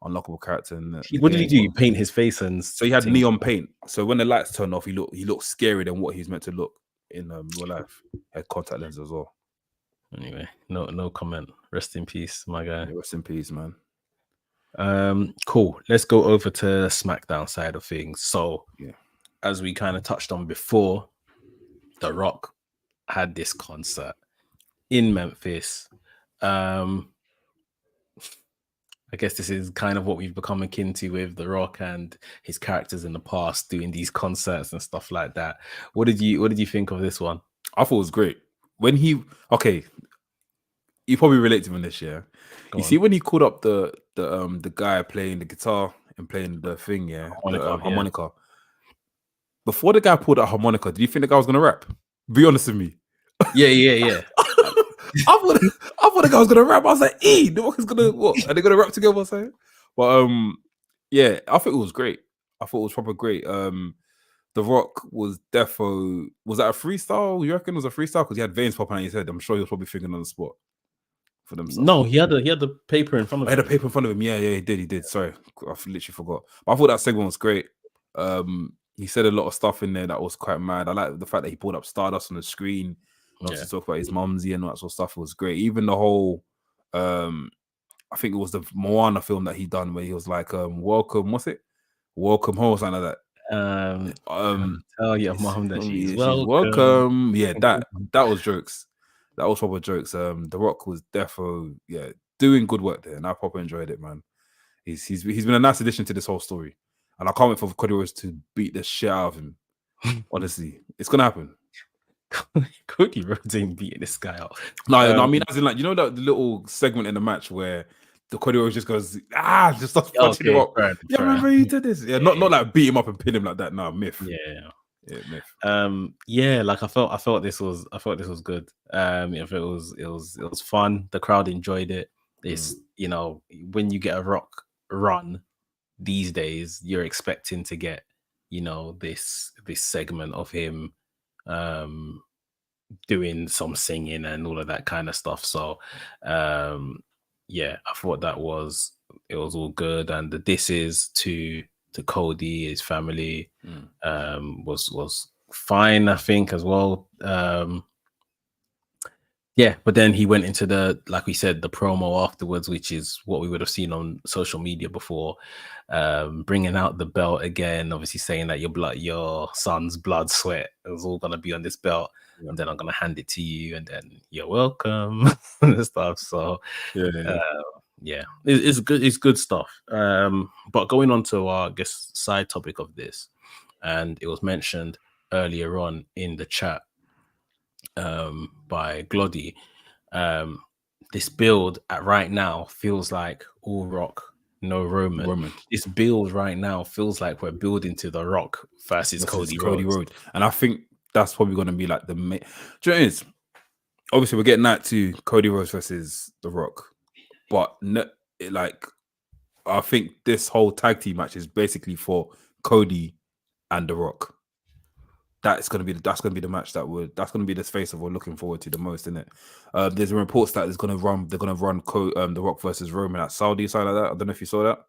unlockable character. What did he do? You paint his face and so he had neon paint. So when the lights turned off, he looked scarier than what he's meant to look in real life. He had contact lenses as well. Anyway, no comment. Rest in peace, my guy. Yeah, rest in peace, man. Cool. Let's go over to SmackDown side of things. So, as we kind of touched on before, The Rock had this concert in Memphis. I guess this is kind of what we've become akin to with The Rock and his characters in the past doing these concerts and stuff like that. What did you think of this one? I thought it was great. When you probably relate to him this year. See when he called up the guy playing the guitar and playing the thing, harmonica. Before the guy pulled out harmonica, did you think the guy was gonna rap? Be honest with me. Yeah. I thought the guy was gonna rap. I was like, the Rock is gonna what? Are they gonna rap together or something? But I think it was great. I thought it was proper great. The Rock was defo. Was that a freestyle? You reckon it was a freestyle? Because he had veins popping out his head. I'm sure he was probably thinking on the spot for themselves. No, he had the paper in front of him. He had a paper in front of him. Yeah, he did. Sorry, I literally forgot. But I thought that segment was great. He said a lot of stuff in there that was quite mad. I like the fact that he pulled up Stardust on the screen. To talk about his mumsy and all that sort of stuff. It was great. Even the whole, I think it was the Moana film that he done where he was like, welcome, what's it? Welcome home or something like that. Tell your mom that she's welcome. Yeah, that was jokes. That was proper jokes. The Rock was defo, doing good work there, and I proper enjoyed it, man. He's been a nice addition to this whole story, and I can't wait for Cody Rhodes to beat the shit out of him. Honestly, it's gonna happen. Cody Rhodes ain't beating this guy out. No, I mean, as in, like, you know, the little segment in the match where the Cody Rhodes just goes, just starts punching him up. Remember he did this? Not like beat him up and pin him like that. No, myth. Yeah, myth. Like I felt this was good. If it was fun. The crowd enjoyed it. It's when you get a Rock run these days, you're expecting to get this segment of him doing some singing and all of that kind of stuff. So I thought it was all good, and the disses to Cody, his family, was fine, I think, as well. But then he went into like we said, the promo afterwards, which is what we would have seen on social media before, bringing out the belt again, obviously saying that your son's blood, sweat, it was all going to be on this belt. and then I'm gonna hand it to you, and then you're welcome and stuff. So yeah, it's good. It's good stuff. But going on to our, I guess, side topic of this, and it was mentioned earlier on in the chat by Gloddy. This build at right now feels like all Rock, no Roman. This build right now feels like we're building to The Rock versus Cody Rhodes. And I think that's probably going to be like the main. Do you know what it is? Obviously, we're getting that to Cody Rhodes versus The Rock, but I think this whole tag team match is basically for Cody and The Rock. That's gonna be the match that's gonna be the face of we're looking forward to the most, isn't it? There's reports that they're gonna run The Rock versus Roman at Saudi, something like that. I don't know if you saw that.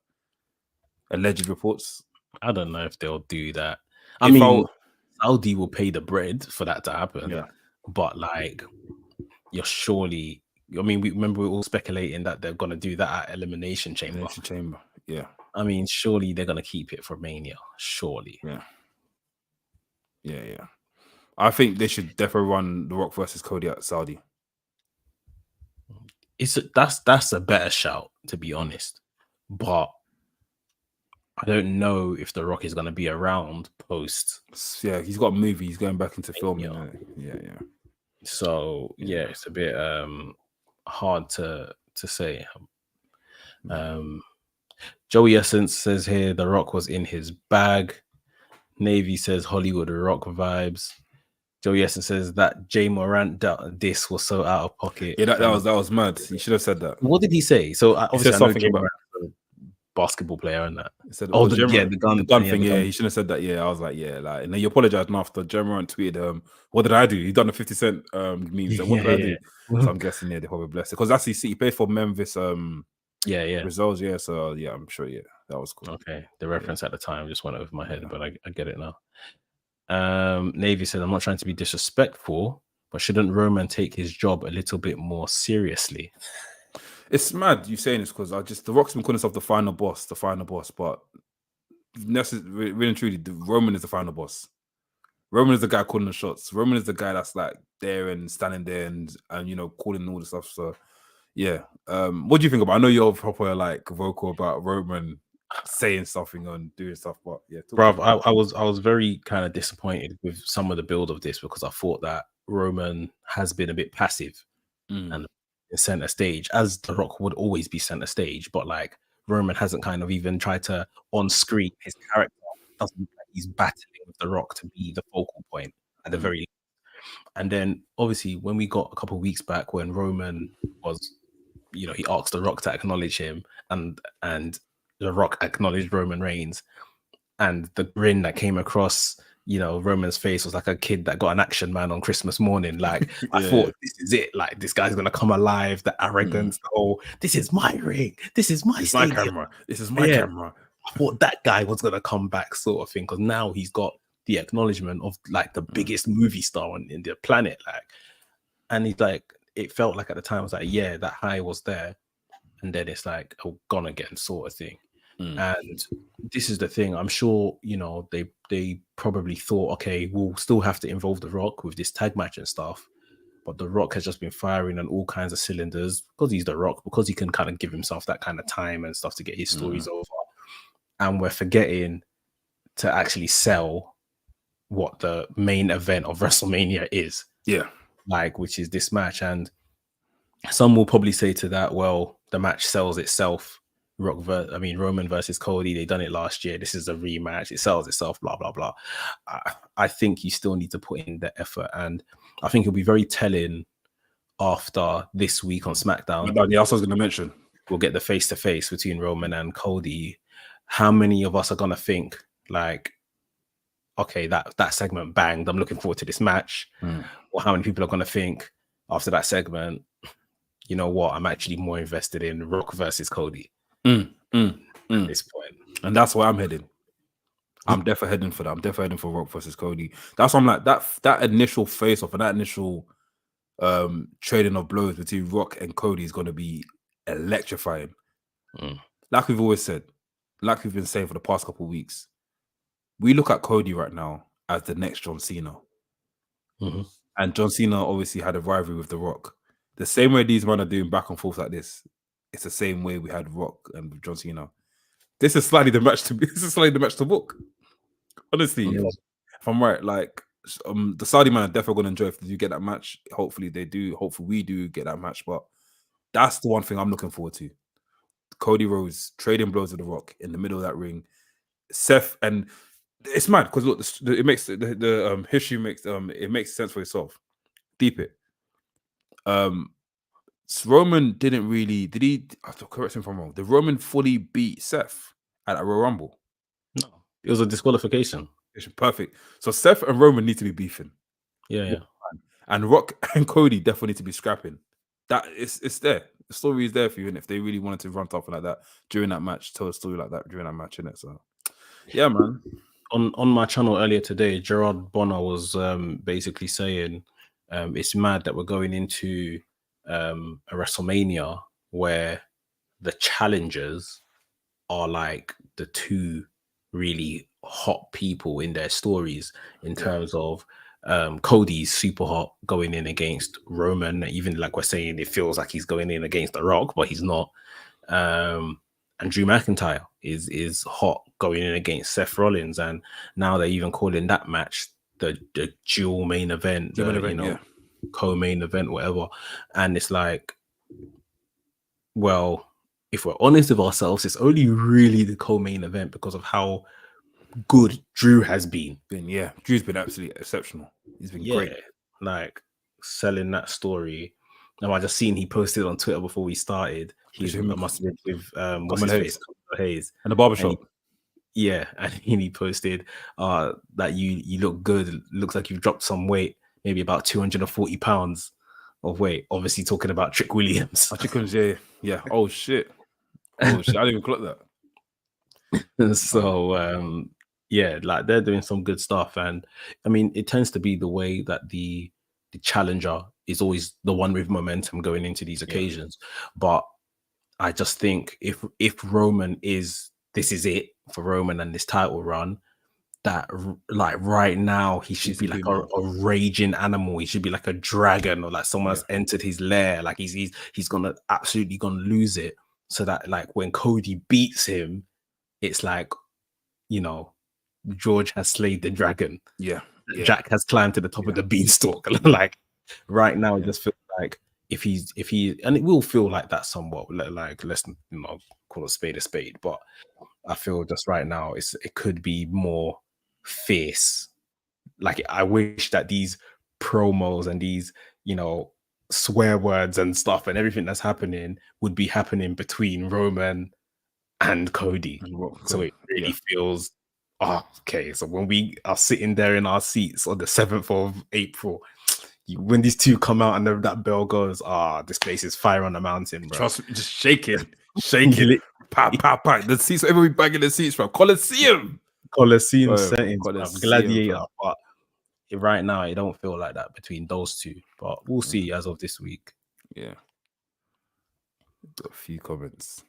Alleged reports. I don't know if they'll do that. I mean, Saudi will pay the bread for that to happen. Yeah. But like, you're surely. I mean, we were all speculating that they're gonna do that at Elimination Chamber. Yeah. I mean, surely they're gonna keep it for Mania. Surely. Yeah. I think they should definitely run The Rock versus Cody at Saudi. That's a better shout, to be honest. But I don't know if The Rock is going to be around post. Yeah, he's got a movie. He's going back into filming. Yeah. So yeah, it's a bit hard to say. Joey Essence says here The Rock was in his bag. Navy says Hollywood Rock vibes. Joey Essence says that Jay Morant diss was so out of pocket. Yeah, that was mad. He should have said that. What did he say? So obviously, I know Jay Morant, basketball player, and that. He said, the gun thing. Yeah, he shouldn't have said that. Yeah, I was like, yeah, like, and then you apologized after Jay Morant tweeted, "What did I do? He done the 50 Cent meme. So what did I do?" So I'm guessing they probably blessed it because that's he played for Memphis. Results. Yeah, so yeah, I'm sure. Yeah, that was cool. Okay, the reference at the time just went over my head, but I get it now. Navy said, I'm not trying to be disrespectful, but shouldn't Roman take his job a little bit more seriously? It's mad you saying this because The Rock's been calling himself the final boss, but really and truly, Roman is the final boss. Roman is the guy calling the shots. Roman is the guy that's like there and standing there and calling all the stuff. So yeah. What do you think about? I know you're proper like vocal about Roman saying something and doing stuff, but yeah, bruv, I was very kind of disappointed with some of the build of this because I thought that Roman has been a bit passive and in center stage, as The Rock would always be center stage, but like Roman hasn't kind of even tried to on screen. His character doesn't look like he's battling with The Rock to be the focal point at the very least. And then obviously when we got a couple of weeks back when Roman was, he asked The Rock to acknowledge him and The Rock acknowledged Roman Reigns, and the grin that came across, Roman's face was like a kid that got an Action Man on Christmas morning. Like, I thought, this is it. Like, this guy's going to come alive, the arrogance, the whole, this is my ring. This is my camera. This is my camera. I thought that guy was going to come back sort of thing, because now he's got the acknowledgement of, like, the biggest movie star in the planet. Like, and he's like, it felt like at the time, I was like, yeah, that high was there. And then it's like, oh, gone again sort of thing. And this is the thing. I'm sure, they probably thought, okay, we'll still have to involve The Rock with this tag match and stuff. But The Rock has just been firing on all kinds of cylinders because he's The Rock, because he can kind of give himself that kind of time and stuff to get his stories over. And we're forgetting to actually sell what the main event of WrestleMania is. Yeah. Like, which is this match. And some will probably say to that, well, the match sells itself. Roman versus Cody, they done it last year. This is a rematch. It sells itself, blah, blah, blah. I think you still need to put in the effort. And I think it'll be very telling after this week on SmackDown. Yeah, that's what I was going to mention. We'll get the face-to-face between Roman and Cody. How many of us are going to think, like, okay, that segment banged, I'm looking forward to this match? Or how many people are going to think after that segment, you know what, I'm actually more invested in Rock versus Cody at this point. And that's where I'm heading. I'm definitely heading for that. I'm definitely heading for Rock versus Cody. That's why I'm like, that initial face-off and that initial trading of blows between Rock and Cody is going to be electrifying. Like we've always said, like we've been saying for the past couple of weeks, we look at Cody right now as the next John Cena. And John Cena obviously had a rivalry with The Rock. The same way these men are doing back and forth like this, it's the same way we had Rock and John Cena. This is slightly the match to book. Honestly, Yeah. if I'm right, like the Saudi man are definitely going to enjoy if they do get that match. Hopefully they do. Hopefully we do get that match. But that's the one thing I'm looking forward to. Cody Rhodes trading blows with The Rock in the middle of that ring. Seth, and it's mad because look, it makes the history makes it makes sense for itself. Deep it. Roman didn't really did he? I have to correct him if I'm wrong. Did Roman fully beat Seth at a Royal Rumble? No, it was a disqualification. Perfect. So Seth and Roman need to be beefing. Yeah. And Rock and Cody definitely need to be scrapping. That it's there. The story is there for you, and if they really wanted to run something like that during that match, tell a story like that during that match, innit? So yeah, man. On my channel earlier today, Gerard Bonner was basically saying it's mad that we're going into a WrestleMania where the challengers are like the two really hot people in their stories in terms of Cody's super hot going in against Roman. Even like we're saying, it feels like he's going in against The Rock, but he's not. And Drew McIntyre is hot going in against Seth Rollins, and now they're even calling that match the dual main event, co-main event, whatever. And it's like, well, if we're honest with ourselves, it's only really the co-main event because of how good Drew has been. Drew's been absolutely exceptional. He's been great. Like selling that story. And I just seen he posted on Twitter before we started. He must have been with what's his face, Hayes, and the barbershop. And he posted that you look good. It looks like you've dropped some weight, maybe about 240 pounds of weight. Obviously talking about Trick Williams. Yeah. Oh shit. I didn't even clock that. So like they're doing some good stuff, and I mean it tends to be the way that the challenger is always the one with momentum going into these occasions. But I just think if Roman this is it for Roman and this title run, that like right now he should be like a raging animal. He should be like a dragon, or like someone has entered his lair. Like he's absolutely gonna lose it. So that like when Cody beats him, it's like, George has slayed the dragon. Jack has climbed to the top of the beanstalk. Like right now, it just feels like if he, and it will feel like that somewhat. Like let's call a spade, but I feel just right now it could be more fierce. Like I wish that these promos and these swear words and stuff and everything that's happening would be happening between Roman and Cody. So it really feels okay. So when we are sitting there in our seats on the 7th of April, when these two come out and that bell goes, this place is fire on the mountain, bro. Trust me, just shaking. Pat. The seats, everybody banging the seats, bro. Coliseum settings, Gladiator. But right now, it don't feel like that between those two. But we'll see as of this week. Yeah. Got a few comments.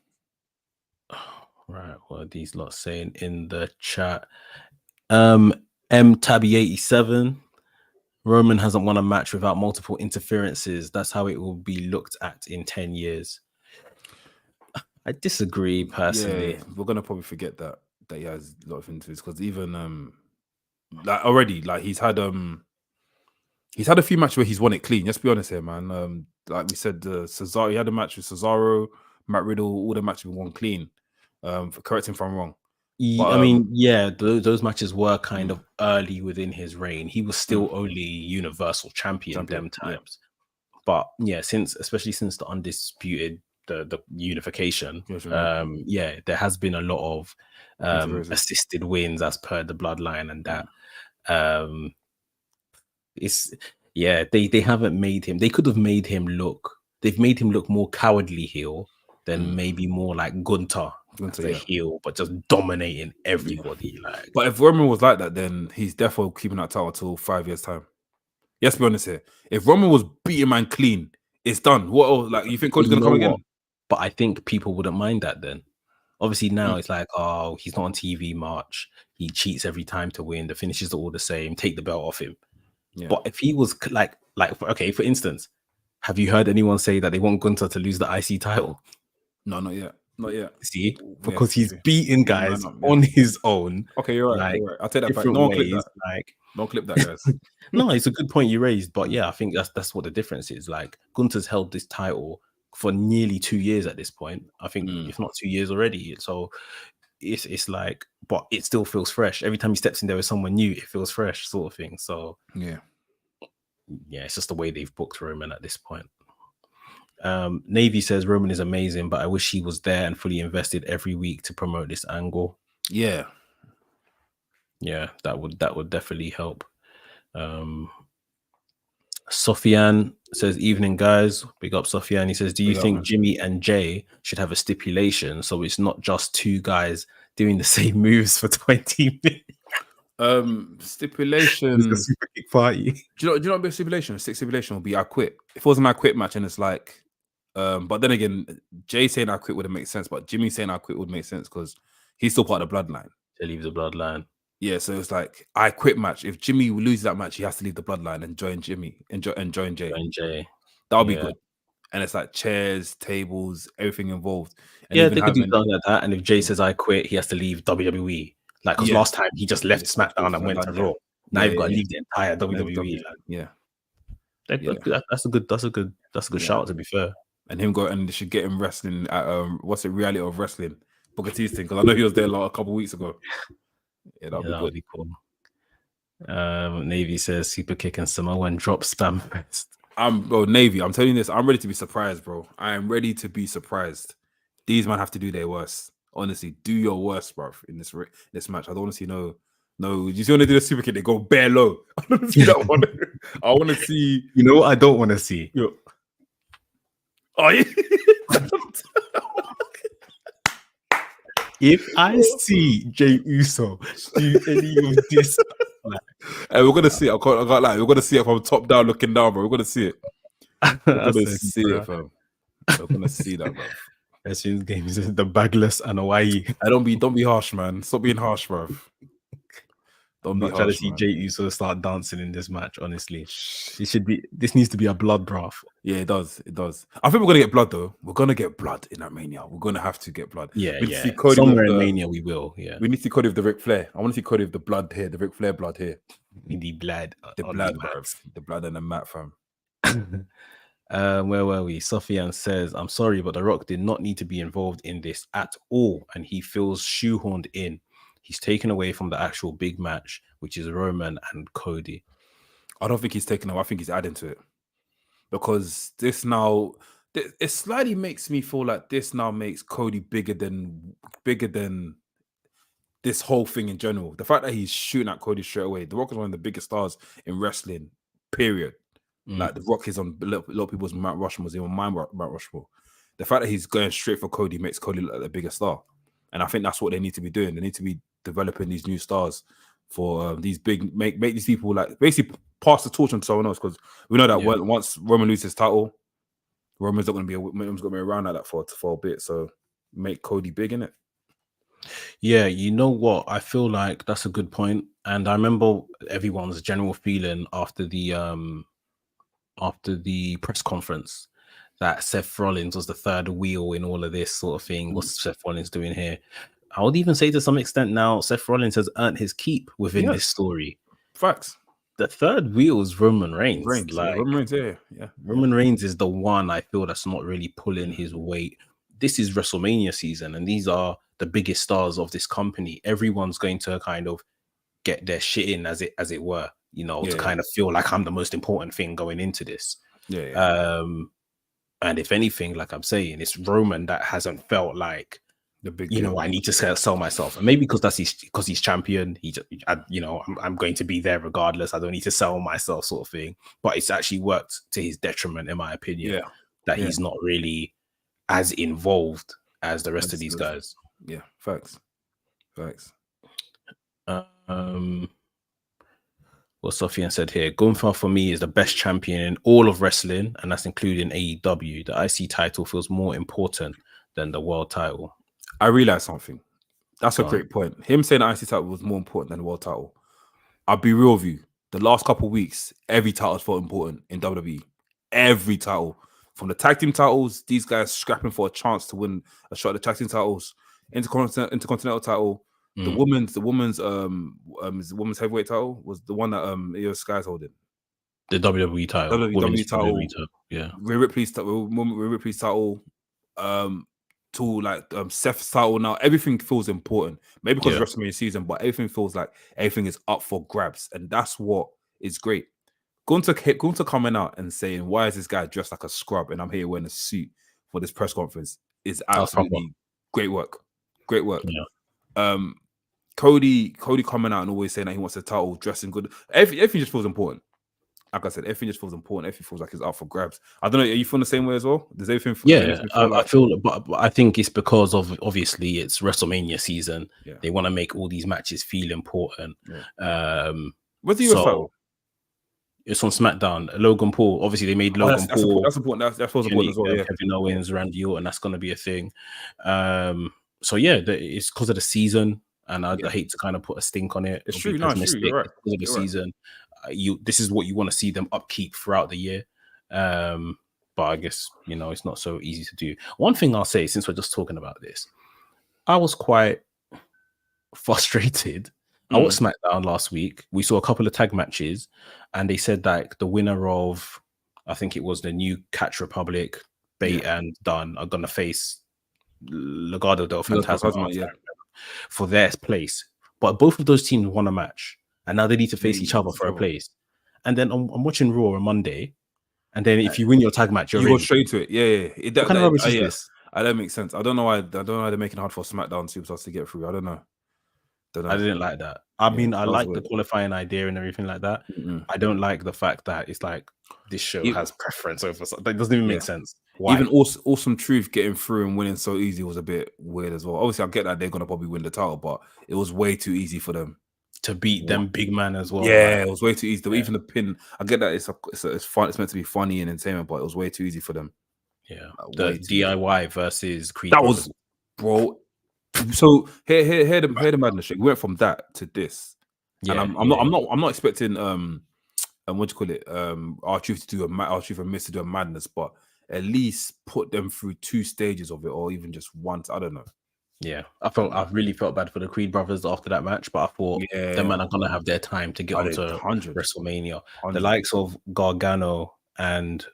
Right, what are these lot saying in the chat? M Tabby 87. Roman hasn't won a match without multiple interferences. That's how it will be looked at in 10 years. I disagree personally. Yeah, we're gonna probably forget that he has a lot of interferences, because even like already, like he's had a few matches where he's won it clean. Let's be honest here, man. Like we said, Cesaro, he had a match with Cesaro, Matt Riddle, all the matches won clean. Correct him if I'm wrong. But, I mean, those matches were kind of early within his reign. He was still only Universal Champion them times. But especially since the Undisputed, the unification, there has been a lot of assisted wins as per the bloodline, and that they haven't made him. They could have made him look. They've made him look more cowardly heel than maybe more like Gunther as a heel, but just dominating everybody. Like, but if Roman was like that, then he's definitely keeping that title till 5 years time. Let's be honest here. If Roman was beating man clean, it's done. What, like, you think Cody's gonna come again? But I think people wouldn't mind that then. Obviously now it's like, he's not on TV much. He cheats every time to win. The finishes are all the same. Take the belt off him. Yeah. But if he was okay, for instance, have you heard anyone say that they want Gunther to lose the IC title? No, not yet. Not yet. See, Yeah, because he's beating guys up, yeah. on his own. Okay, you're right. Like, You're right. I'll take that back. different No one clip ways. that. Like, Don't clip that, guys. no, it's a good point you raised. But yeah, I think that's what the difference is. Like, Gunther's held this title for nearly 2 years at this point. I think, if not 2 years already. So it's like, but it still feels fresh. Every time he steps in there with someone new, it feels fresh, sort of thing. So yeah, it's just the way they've booked Roman at this point. Navy says Roman is amazing, but I wish he was there and fully invested every week to promote this angle. Yeah, that would definitely help. Sofian says, evening guys, big up Sofian. He says, do you think Jimmy and Jay should have a stipulation so it's not just two guys doing the same moves for 20 minutes? Stipulation. It's a super kick party. Do you know what a stipulation? A stipulation would be I quit. If it wasn't I quit match and it's like, but then again, Jay saying I quit wouldn't make sense, but Jimmy saying I quit would make sense because he's still part of the bloodline. They leave the bloodline. Yeah, so it's like I quit match. If Jimmy loses that match, he has to leave the bloodline and join Jimmy and join Jay. That would be good. And it's like chairs, tables, everything involved. And yeah, they could do something like that. And if Jay says I quit, he has to leave WWE. Like, because last time he just left SmackDown and went to Raw. Now you've got to leave the entire WWE. That's a good shout, to be fair. And him go and they should get him wrestling at reality of wrestling, Booker T's thing, because I know he was there like a couple weeks ago. Yeah, that'd be cool. Navy says super kick and Samoan drop spam fest. Navy, I'm telling you this, I'm ready to be surprised, bro. I am ready to be surprised. These men have to do their worst. Honestly, do your worst, bro, in this match. I don't want to see no. You see when they do the super kick, they go bare low. I don't want to see that one. I want to see. You know what I don't want to see? Yo. Oh, yeah. If I see Jey Uso do any of this, hey, we're gonna see it. I can't lie. We're gonna see it from top down, looking down, bro. We're gonna see it. We're gonna see it, fam. We're gonna see that, bro. Wrestling games is the bagless and Hawaii. Don't be harsh, man. Stop being harsh, bro. I'm not trying to see Jey Uso start dancing in this match. Honestly, this needs to be a bloodbath. Yeah, it does. I think we're gonna get blood though. We're gonna get blood in that Mania. We're gonna have to get blood. Yeah. See Cody somewhere in Mania, we will. Yeah, we need to see Cody with the Ric Flair. I want to see Cody with the blood here, the Ric Flair blood here. The blood, the blood and the mat, fam. Where were we? Sofian says, I'm sorry, but The Rock did not need to be involved in this at all, and he feels shoehorned in. He's taken away from the actual big match, which is Roman and Cody. I don't think he's taken away. I think he's adding to it. Because this now, it slightly makes me feel like this now makes Cody bigger than this whole thing in general. The fact that he's shooting at Cody straight away. The Rock is one of the biggest stars in wrestling, period. Like, The Rock is on a lot of people's Mount Rushmore, even my Mount Rushmore. The fact that he's going straight for Cody makes Cody look like the biggest star. And I think that's what they need to be doing. They need to be developing these new stars for these big, make these people like basically pass the torch on to someone else. Because we know that once Roman loses his title, Roman's not going to be around like that for a bit. So make Cody big in it. Yeah, you know what? I feel like that's a good point. And I remember everyone's general feeling after the press conference that Seth Rollins was the third wheel in all of this sort of thing. What's Seth Rollins doing here? I would even say to some extent now, Seth Rollins has earned his keep within this story. Facts. The third wheel is Roman Reigns. Roman Reigns, yeah. Roman Reigns is the one I feel that's not really pulling his weight. This is WrestleMania season, and these are the biggest stars of this company. Everyone's going to kind of get their shit in, as it were, to kind of feel like I'm the most important thing going into this. And if anything, like I'm saying, it's Roman that hasn't felt like the big, I need to sell myself, and maybe because he's champion. I'm going to be there regardless. I don't need to sell myself, sort of thing. But it's actually worked to his detriment, in my opinion. That he's not really as involved as the rest of these guys. Yeah, facts. What Sofian said here, Gunther for me is the best champion in all of wrestling, and that's including AEW. The IC title feels more important than the world title. I realized something. That's a great point. Him saying the IC title was more important than the world title. I'll be real with you. the last couple of weeks, every title felt important in WWE. Every title. From the tag team titles, these guys scrapping for a chance to win a shot at the tag team titles, intercontinental title, the women's heavyweight title was the one that Io Sky's holding. The WWE title. WWE title. Yeah. Rhea Ripley's title, to like Seth's title now. Everything feels important. Maybe because of WrestleMania season, but everything feels like everything is up for grabs. And that's what is great. Gunther coming out and saying, why is this guy dressed like a scrub and I'm here wearing a suit for this press conference is absolutely great work. Great work. Yeah. Cody coming out and always saying that he wants the title, dressing good. Everything just feels important. Like I said, everything just feels important. Everything feels like it's up for grabs. I don't know. Are you feeling the same way as well? Does everything? I feel, but I think it's because of obviously it's WrestleMania season. Yeah. They want to make all these matches feel important. Yeah. What's the US title? It's on SmackDown. Logan Paul. Obviously, they made Logan Paul. That's important. That's important as well. Yeah. Kevin Owens, Randy Orton. That's going to be a thing. So yeah, it's because of the season, and I hate to kind of put a stink on it. It's true. No, it's true. You're right. Because of the season. This is what you want to see them upkeep throughout the year. But I guess, it's not so easy to do. One thing I'll say, since we're just talking about this, I was quite frustrated. I watched SmackDown last week. We saw a couple of tag matches, and they said that the winner of, I think it was the new Catch Republic, Bate and Dunn, are going to face Legado del Fantasma for their place. But both of those teams won a match. And now they need to face each other for a place. And then I'm watching Raw on Monday. And then if you win your tag match, you go straight to it. Yeah. What kind of rubbish is this? That don't make sense. I don't know why they're making it hard for SmackDown superstars to get through. I don't know. I didn't like that. I mean, I like the qualifying idea and everything like that. I don't like the fact that it's like this show has preference over something. That doesn't even make sense. Why? Even Awesome Truth getting through and winning so easy was a bit weird as well. Obviously, I get that they're going to probably win the title, but it was way too easy for them to beat them big man as well. Yeah, it was way too easy. Even the pin, I get that it's fun. It's meant to be funny and entertainment, but it was way too easy for them. Yeah, the DIY versus Creed. That was, bro. So here the madness. We went from that to this. Yeah, and I'm not expecting what do you call it? R-Truth to do R-Truth and Miz to do a madness, but at least put them through 2 stages of it, or even just once. I don't know. Yeah, I really felt bad for the Creed brothers after that match, but I thought them men are gonna have their time to get onto WrestleMania. 100. The likes of Gargano and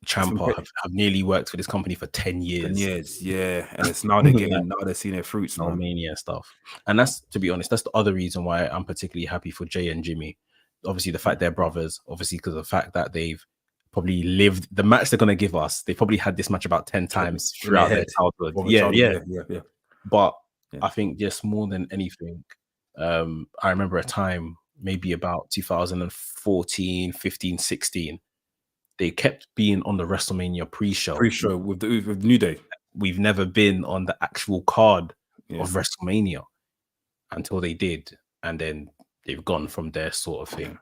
Ciampa have nearly worked for this company for 10 years. 10 years, yeah. And it's now they're seeing their fruits, WrestleMania stuff. And that's, to be honest, that's the other reason why I'm particularly happy for Jay and Jimmy. Obviously, the fact they're brothers, obviously, because of the fact that they've probably lived the match they're gonna give us. They probably had this match about 10 times throughout their childhood. Yeah. But I think just more than anything, I remember a time, maybe about 2014, 15, 16, they kept being on the WrestleMania pre-show with New Day. We've never been on the actual card of WrestleMania until they did, and then they've gone from there, sort of thing.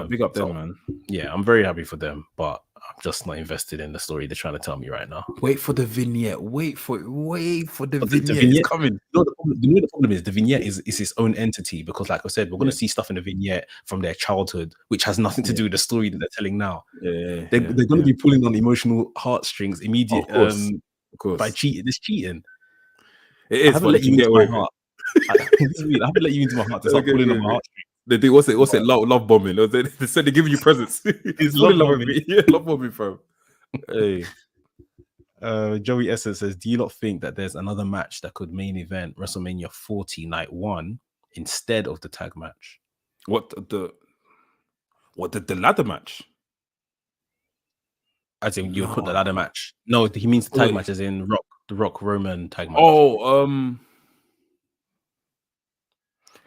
Big up them, man. Yeah, I'm very happy for them, but I'm just not invested in the story they're trying to tell me right now. Wait for the vignette. Wait for the vignette. The vignette coming. The problem is the vignette is its own entity, because, like I said, we're going to see stuff in the vignette from their childhood, which has nothing to do with the story that they're telling now. They're going to be pulling on emotional heartstrings immediately of course. by cheating. It's cheating. It is. I haven't let you into my heart. I haven't let you into my heart to start pulling on my heartstrings. They do what's it? Love bombing. They said they're giving you presents. It's love bombing. Yeah, love bombing, bro. Hey. Joey Essence says, do you not think that there's another match that could main event WrestleMania 40 Night 1 instead of the tag match? What the ladder match? As in, you put the ladder match. No, he means the tag match as in the Rock Roman tag match.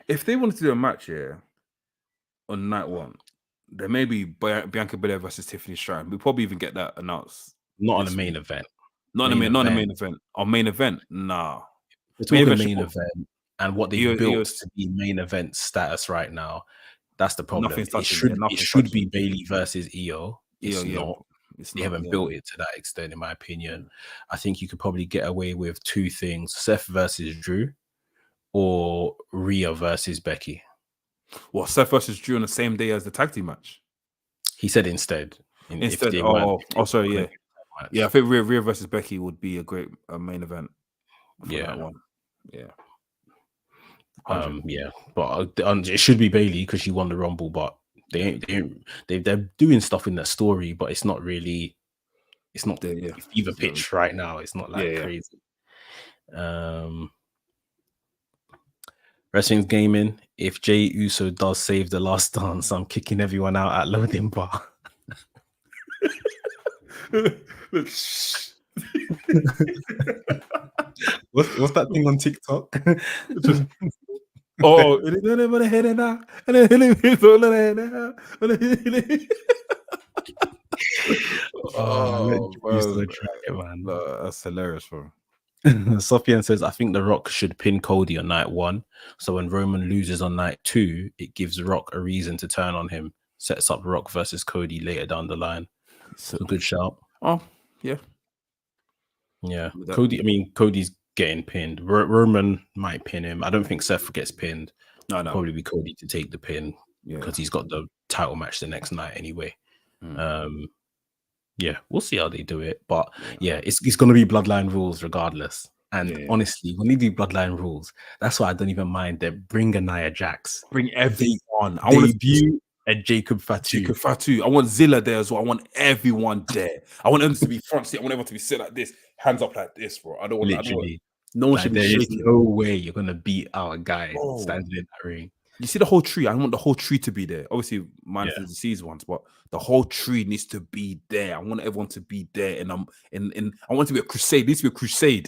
If they wanted to do a match here on night 1, there may be Bianca Belair versus Tiffany Stratton. We'll probably even get that announced. Not on the main event. Not on the main event. On main event, nah. We're talking main event and what they built to be main event status right now. That's the problem. It should be Bayley versus Io. It's not. They haven't built it to that extent, in my opinion. I think you could probably get away with 2 things: Seth versus Drew, or Rhea versus Becky. Well, Seth versus Drew on the same day as the tag team match. He said instead. If Instead, they weren't, sorry, gonna yeah, do that match. yeah. I think Rhea versus Becky would be a great main event for Yeah. that one. Yeah. Yeah, but it should be Bailey because she won the Rumble, but they're doing stuff in that story, but it's not really, it's not fever pitch right now. It's not like crazy. Wrestling's gaming. If Jey Uso does save the last dance, I'm kicking everyone out at loading bar. What's that thing on TikTok? Oh, man. That's hilarious, bro. Sofian says, I think The Rock should pin Cody on night 1. So when Roman loses on night 2, it gives Rock a reason to turn on him. Sets up Rock versus Cody later down the line. It's a good shout. Oh, yeah. Yeah. Cody's getting pinned. Roman might pin him. I don't think Seth gets pinned. No. Probably be Cody to take the pin because he's got the title match the next night anyway. Yeah, we'll see how they do it. But yeah, it's going to be bloodline rules regardless. And honestly, when they do bloodline rules, that's why I don't even mind them. Bring a Nia Jaxs. Bring everyone. I want to debut a Jacob Fatu. I want Zilla there as well. I want everyone there. I want them to be front seat. I want everyone to be sit like this, hands up like this, bro. I don't want literally. No one should be shaking. There's no way you're going to beat our guy standing in that ring. You see the whole tree. I want the whole tree to be there. Obviously, minus the disease ones, but the whole tree needs to be there. I want everyone to be there, and I want it to be a crusade. It needs to be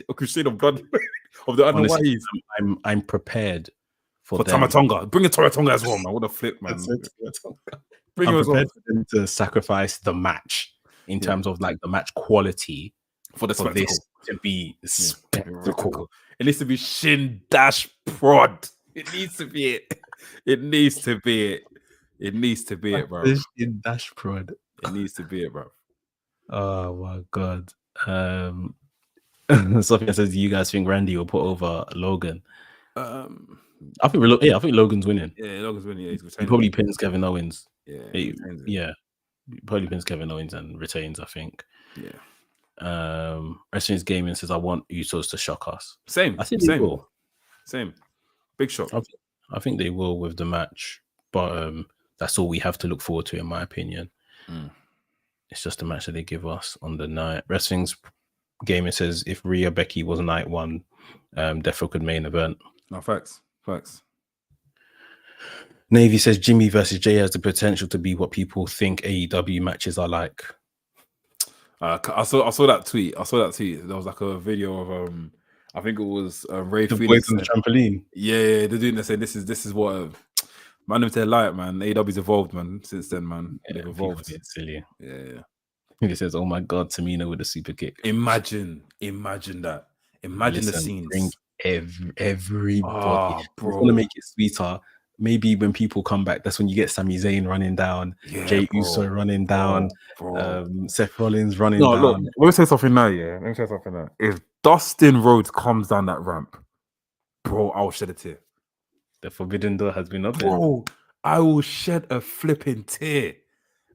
a crusade of blood of the Honestly, I'm prepared for Tamatonga. Bring a Tamatonga as well, man. What a flip, man. I'm prepared for them to sacrifice the match in terms of like the match quality for this to be spectacle. It needs to be shin dash prod. It needs to be it. It needs to be it. It needs to be it, bro. In dash prod. It needs to be it, bro. Oh my god. Sophia says, "Do you guys think Randy will put over Logan?" I think Logan's winning. Yeah, Logan's winning. Yeah, he probably pins Kevin Owens. He probably pins Kevin Owens and retains. I think. Yeah. Wrestling's Gaming says, "I want Usos to shock us." Same. I think they will. Same. Big shock. I think they will with the match, but that's all we have to look forward to, in my opinion. It's just the match that they give us on the night. Wrestling's Gaming says, if Rhea Becky was night 1, Defo could main event. No, facts. Navy says Jimmy versus Jay has the potential to be what people think AEW matches are like. I saw that tweet. There was like a video of I think it was Ray the Phoenix boys on the trampoline. Yeah, they're doing this. Saying this is what man if they're like, man. AEW's evolved, man. Since then, man, they've evolved. Silly. Yeah. He says, "Oh my god, Tamina with a super kick." Imagine that. Imagine the scenes. Bring everybody. Oh, bro. I want to make it sweeter. Maybe when people come back, that's when you get Sami Zayn running down, Jey Uso running down, Seth Rollins running down. Look, let me say something now. If Dustin Rhodes comes down that ramp, bro, I'll shed a tear. The forbidden door has been opened. Bro, I will shed a flipping tear.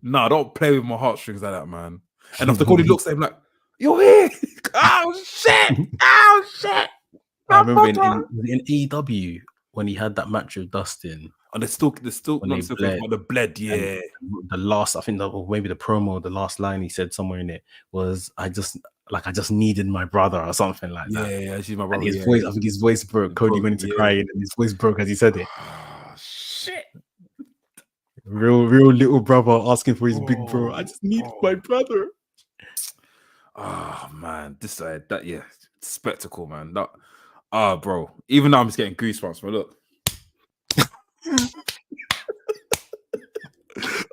Nah, don't play with my heartstrings like that, man. And after Cody looks at him like, "You're here!" Oh shit! I remember in AEW when he had that match with Dustin. And the bled, yeah. The last, I think maybe the promo, the last line he said somewhere in it was, I just needed my brother or something like that. Yeah, she's my brother. And his voice, I think his voice broke. Cody went into crying and his voice broke as he said it. Shit. Real little brother asking for his big bro. I just needed my brother. Oh man, this spectacle, man. That bro. Even now I'm just getting goosebumps, bro. Look.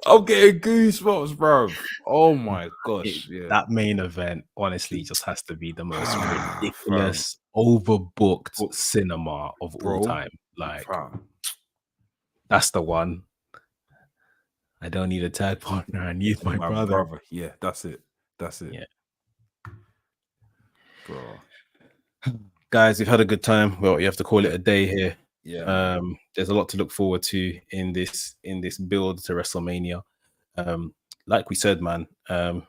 I'm getting goosebumps, bro. Oh my gosh. That main event honestly just has to be the most ridiculous, overbooked cinema of all time. Like, that's the one. I don't need a tag partner. I need my brother. Yeah, that's it. Yeah. Bro. Guys, we've had a good time. Well, you have to call it a day here. Yeah. There's a lot to look forward to in this build to WrestleMania. Like we said, man,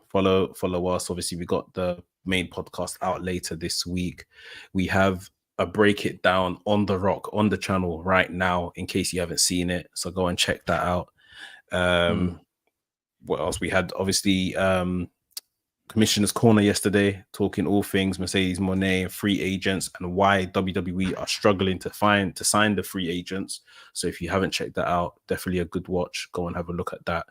follow us. Obviously, we got the main podcast out later this week. We have a break it down on The Rock on the channel right now, in case you haven't seen it. So go and check that out. What else we had? Obviously, Commissioner's Corner yesterday, talking all things Mercedes Moné, free agents, and why WWE are struggling to sign the free agents. So if you haven't checked that out, definitely a good watch. Go and have a look at that.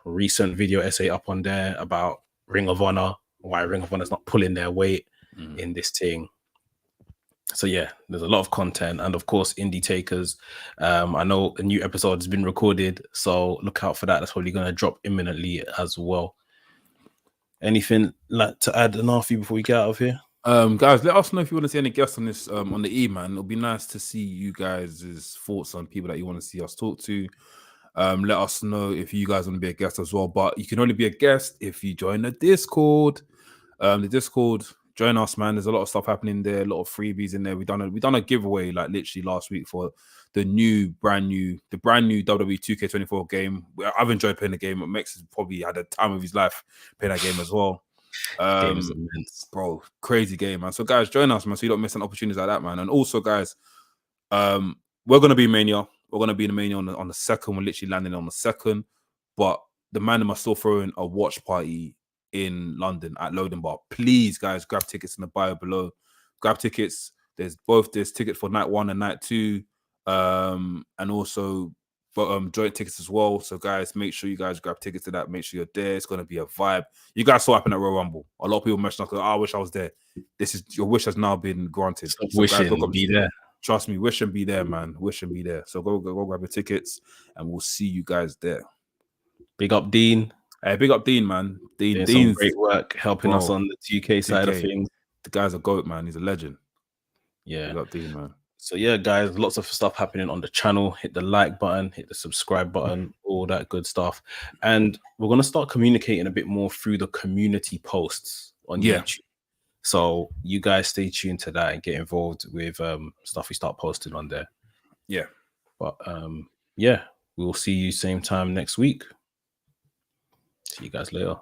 Recent video essay up on there about Ring of Honor, why Ring of Honor is not pulling their weight in this thing. So yeah, there's a lot of content, and of course, Indie Takers. I know a new episode has been recorded, so look out for that. That's probably going to drop imminently as well. Anything like to add, Anafi, before we get out of here? Guys, let us know if you want to see any guests on this on the man. It'll be nice to see you guys' thoughts on people that you want to see us talk to. Let us know if you guys want to be a guest as well. But you can only be a guest if you join the Discord. The Discord, join us, man. There's a lot of stuff happening there, a lot of freebies in there. We done a giveaway like literally last week for the brand new WWE 2K24 game. I've enjoyed playing the game. Mex has probably had a time of his life playing that game as well. Game is immense, bro. Crazy game, man. So guys, join us, man, so you don't miss an opportunities like that, man. And also, guys, we're gonna be Mania. We're gonna be in the Mania on the second. We're literally landing on the second. But the man are still throwing a watch party in London at Loading Bar. Please, guys, grab tickets in the bio below. Grab tickets. There's tickets for night 1 and night 2, and also joint tickets as well. So guys, make sure you guys grab tickets to that. Make sure you're there. It's gonna be a vibe. You guys saw happen at Royal Rumble. A lot of people mentioned, oh, I wish I was there. Your wish has now been granted. So guys, be there. Trust me, wish and be there, man. Wish and be there. So go grab your tickets, and we'll see you guys there. Big up Dean. Hey, big up Dean, man. Dean's some great work helping us on the 2K side of things. The guy's a goat, man. He's a legend. Yeah. Big up Dean, man. So yeah, guys, lots of stuff happening on the channel. Hit the like button, hit the subscribe button, all that good stuff. And we're going to start communicating a bit more through the community posts on YouTube. So you guys stay tuned to that and get involved with stuff we start posting on there. Yeah. But yeah, we'll see you same time next week. See you guys later.